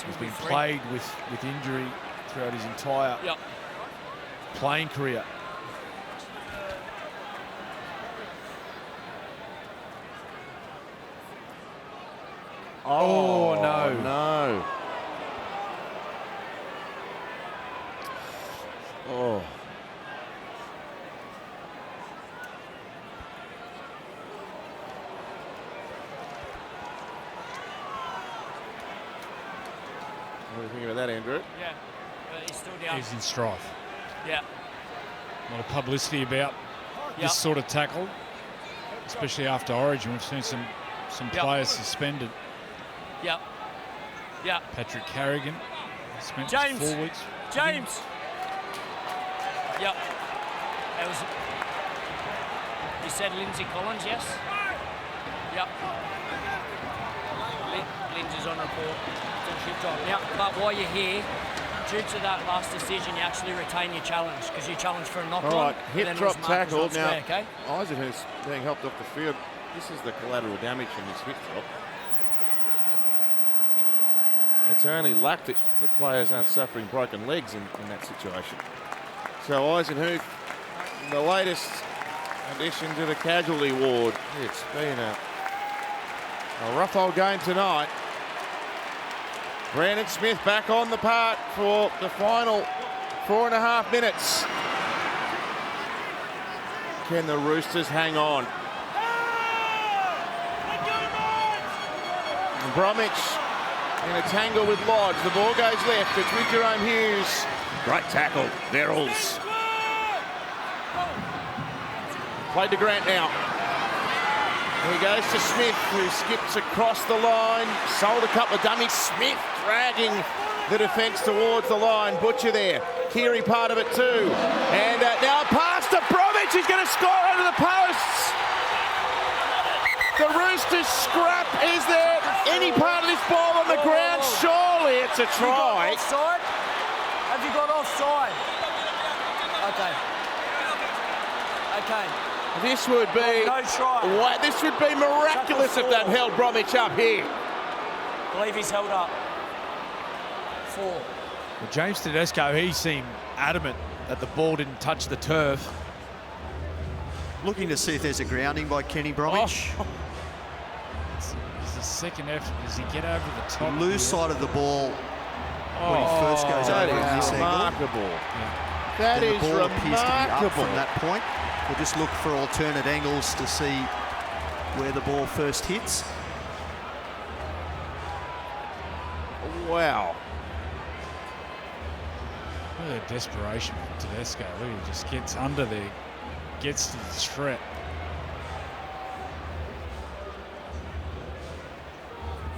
Speaker 2: He's been played with injury throughout his entire playing career. Oh, no.
Speaker 1: No. Oh. What do you think about that, Andrew?
Speaker 4: Yeah, but he's still down.
Speaker 3: He's in strife.
Speaker 4: Yeah.
Speaker 3: A lot of publicity about this sort of tackle, especially after Origin. We've seen some players suspended.
Speaker 4: Yeah. Yeah.
Speaker 3: Patrick Carrigan spent
Speaker 4: James.
Speaker 3: 4 weeks.
Speaker 4: James. Yep. That was. You said Lindsay Collins, yes? Yep. Lindsay's on report. Now, but while you're here, due to that last decision, you actually retain your challenge because you challenged for a knock-on.
Speaker 1: All right, hip drop tackle. Now,
Speaker 4: okay?
Speaker 1: Eisenhuth's being helped off the field. This is the collateral damage from his hip drop. It's only luck that the players aren't suffering broken legs in that situation. So Eisenhuth, the latest addition to the casualty ward. It's been a rough old game tonight. Brandon Smith back on the park for the final 4.5 minutes. Can the Roosters hang on? And Bromwich in a tangle with Lodge. The ball goes left. It's with Jerome Hughes. Great tackle. Verrills. Played to Grant now. He goes to Smith, who skips across the line. Sold a couple of dummies. Smith dragging the defence towards the line. Butcher there. Keary part of it too. And now pass to Bromwich. He's going to score under the posts. The Roosters scrap. Is there any part of this ball on the ground? Surely it's a try.
Speaker 4: Offside? Have you got offside? Okay. Okay.
Speaker 1: This would be
Speaker 4: no try.
Speaker 1: This would be miraculous if they'd held Bromwich up here.
Speaker 4: I believe he's held up. 4.
Speaker 2: Well, James Tedesco, he seemed adamant that the ball didn't touch the turf.
Speaker 6: Looking to see if there's a grounding by Kenny Bromwich.
Speaker 3: It's the second effort. Does he get over the top?
Speaker 6: Loose side of the ball when he first goes over in this angle.
Speaker 1: Remarkable. That
Speaker 6: then
Speaker 1: is
Speaker 6: the ball appears to be up
Speaker 1: remarkable.
Speaker 6: from that point. We'll just look for alternate angles to see where the ball first hits.
Speaker 1: Wow.
Speaker 3: Look at the desperation from Tedesco. Look, he just gets under there, gets to the threat.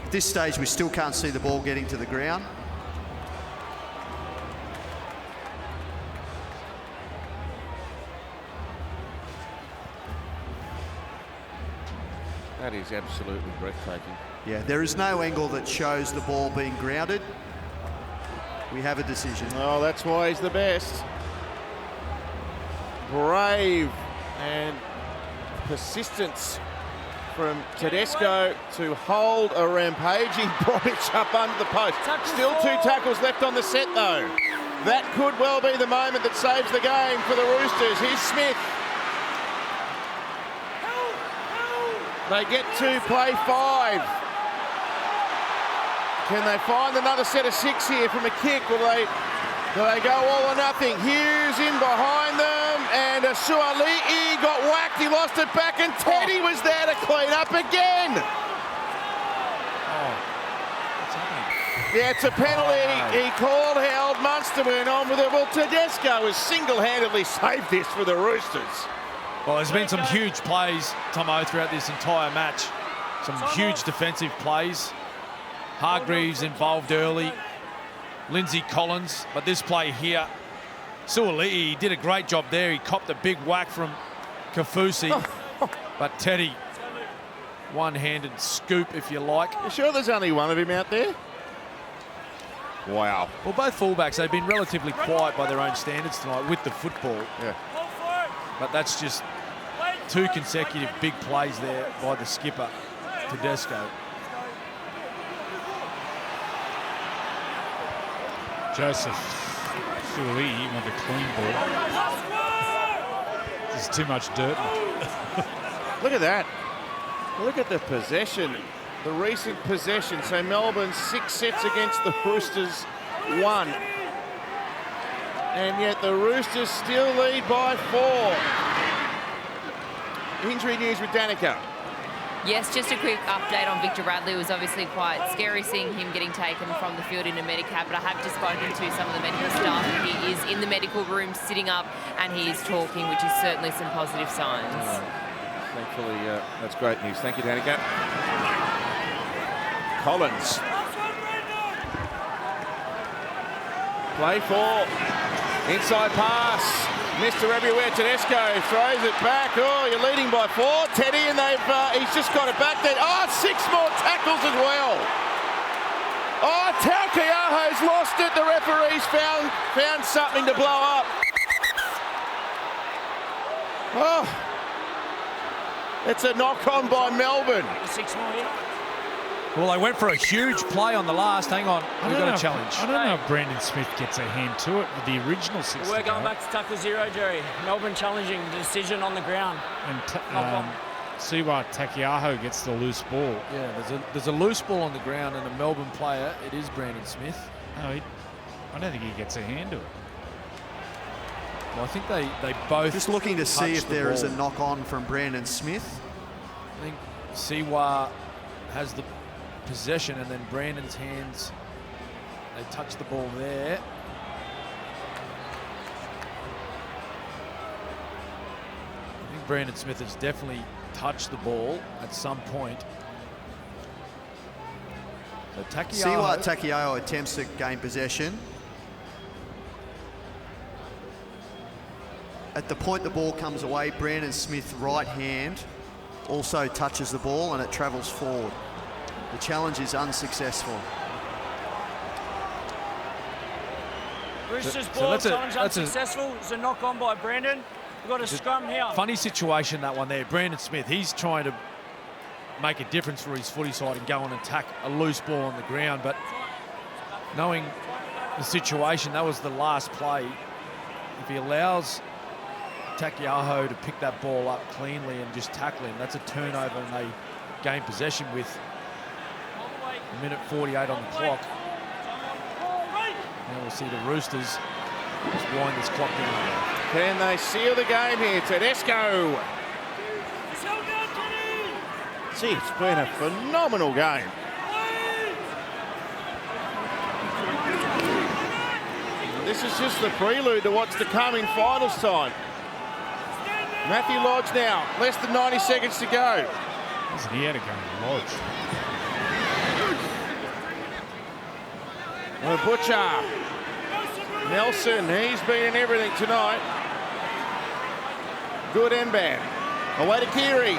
Speaker 6: At this stage, we still can't see the ball getting to the ground.
Speaker 1: That is absolutely breathtaking.
Speaker 6: Yeah, there is no angle that shows the ball being grounded. We have a decision.
Speaker 1: Oh, that's why he's the best. Brave and persistence from Tedesco to hold a rampaging Bromwich up under the post. Still 2 tackles left on the set, though. That could well be the moment that saves the game for the Roosters. Here's Smith. They get to play 5. Can they find another set of 6 here from a kick? Do they go all or nothing? Hughes in behind them, and Suaalii got whacked. He lost it back, and Teddy was there to clean up again. Yeah, it's a penalty. He called, held, Munster went on with it. Well, Tedesco has single-handedly saved this for the Roosters.
Speaker 2: Well, there's been some huge plays, Tomo, throughout this entire match. Some huge defensive plays. Hargreaves involved early. Lindsay Collins, but this play here, Suaalii did a great job there. He copped a big whack from Kafusi, but Teddy, one-handed scoop, if you like.
Speaker 1: You sure there's only one of him out there? Wow.
Speaker 2: Well, both fullbacks, they've been relatively quiet by their own standards tonight with the football.
Speaker 1: Yeah.
Speaker 2: But that's just 2 consecutive big plays there by the skipper, Tedesco.
Speaker 3: Joseph Suaalii want a clean ball. There's too much dirt.
Speaker 1: Look at that. Look at the possession, the recent possession. So Melbourne 6 sets against the Roosters 1. And yet the Roosters still lead by 4. Injury news with Danica.
Speaker 7: Yes, just a quick update on Victor Radley. It was obviously quite scary seeing him getting taken from the field in a medicab, but I have just spoken to some of the medical staff. He is in the medical room sitting up and he is talking, which is certainly some positive signs.
Speaker 1: Thankfully, that's great news. Thank you, Danica. Collins. Play 4. Inside pass. Mr. Everywhere, Tedesco throws it back. Oh, you're leading by 4, Teddy, and he's just got it back there. Oh, 6 more tackles as well. Oh, Taukei'aho's lost it. The referee's found something to blow up. Oh, it's a knock-on by Melbourne.
Speaker 4: 6 more here.
Speaker 2: Well, they went for a huge play on the last. Hang on, we've got a challenge.
Speaker 3: I don't know if Brandon Smith gets a hand to it with the original 6.
Speaker 4: We're going back to tackle 0, Jerry. Melbourne challenging the decision on the ground.
Speaker 3: And Siwa Taukei'aho gets the loose ball.
Speaker 2: Yeah, there's a loose ball on the ground and a Melbourne player. It is Brandon Smith.
Speaker 3: No, I don't think he gets a hand to it.
Speaker 2: Well, I think they both.
Speaker 6: Just looking to see if there is a
Speaker 2: ball.
Speaker 6: knock-on from Brandon Smith.
Speaker 2: I think Siwa has the possession, and then Brandon's hands, they touch the ball there. I think Brandon Smith has definitely touched the ball at some point. So
Speaker 6: Siwa Taukei'aho attempts to gain possession. At the point the ball comes away, Brandon Smith's right hand also touches the ball and it travels forward. The challenge is unsuccessful.
Speaker 4: Roosters
Speaker 2: So
Speaker 4: ball
Speaker 2: that's
Speaker 4: challenge unsuccessful. It's a knock on by Brandon. We've got a scrum here.
Speaker 2: Funny situation, that one there. Brandon Smith, he's trying to make a difference for his footy side and go and attack a loose ball on the ground, but knowing the situation, that was the last play. If he allows Taukei'aho to pick that ball up cleanly and just tackle him, that's a turnover and they gain possession with a minute 48 on the clock. Now we'll see the Roosters Just wind this clock down.
Speaker 1: Can they seal the game here? Tedesco. Gee, it's been a phenomenal game. This is just the prelude to what's to come in finals time. Matthew Lodge now, less than 90 seconds to go.
Speaker 3: Listen, he had a go to Lodge.
Speaker 1: Butcher. Nelson, he's been in everything tonight. Good and bad. Away to Keary.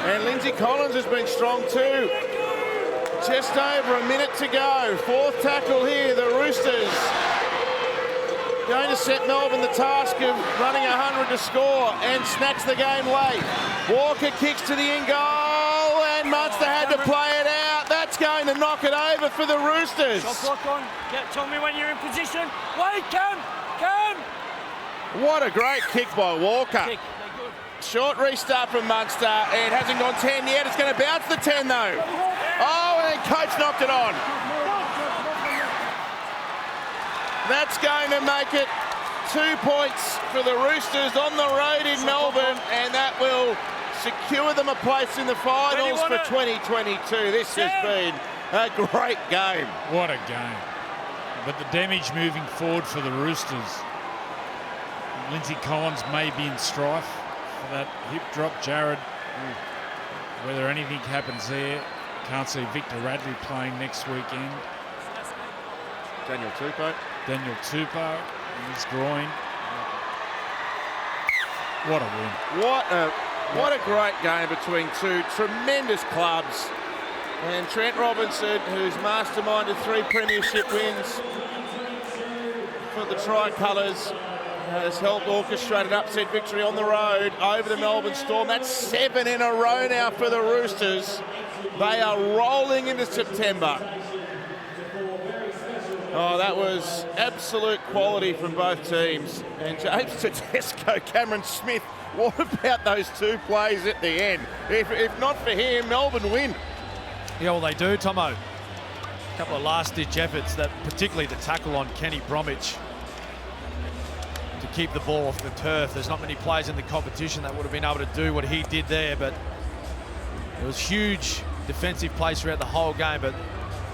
Speaker 1: And Lindsay Collins has been strong too. Just over a minute to go. Fourth tackle here, the Roosters. Going to set Melbourne the task of running 100 to score and snatch the game late. Walker kicks to the in goal and Munster had to play it out. That's going to knock it over for the Roosters.
Speaker 4: Shot clock on. Tell me when you're in position. Wait, Cam.
Speaker 1: What a great kick by Walker.
Speaker 4: Kick.
Speaker 1: Short restart from Munster. It hasn't gone 10 yet. It's going to bounce the 10 though. Oh, and Coates knocked it on. That's going to make it 2 points for the Roosters on the road in Melbourne, and that will secure them a place in the finals for 2022. This has been a great game.
Speaker 3: What a game. But the damage moving forward for the Roosters. Lindsay Collins may be in strife for that hip drop. Jared, whether anything happens there, can't see Victor Radley playing next weekend.
Speaker 1: Daniel Tupou, his groin. What a win. What a great game between two tremendous clubs. And Trent Robinson, who's masterminded 3 premiership wins for the Tricolours, has helped orchestrate an upset victory on the road over the Melbourne Storm. That's 7 in a row now for the Roosters. They are rolling into September. Oh, that was absolute quality from both teams. And James Tedesco, Cameron Smith, what about those 2 plays at the end? If not for him, Melbourne win.
Speaker 2: Yeah, well, they do, Tomo. A couple of last-ditch efforts, that particularly the tackle on Kenny Bromwich to keep the ball off the turf. There's not many players in the competition that would have been able to do what he did there, but it was huge defensive plays throughout the whole game, but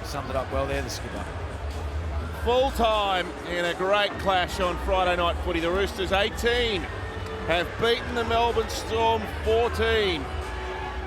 Speaker 2: summed it up well there, the skipper.
Speaker 1: Full time in a great clash on Friday night footy. The Roosters 18 have beaten the Melbourne Storm 14.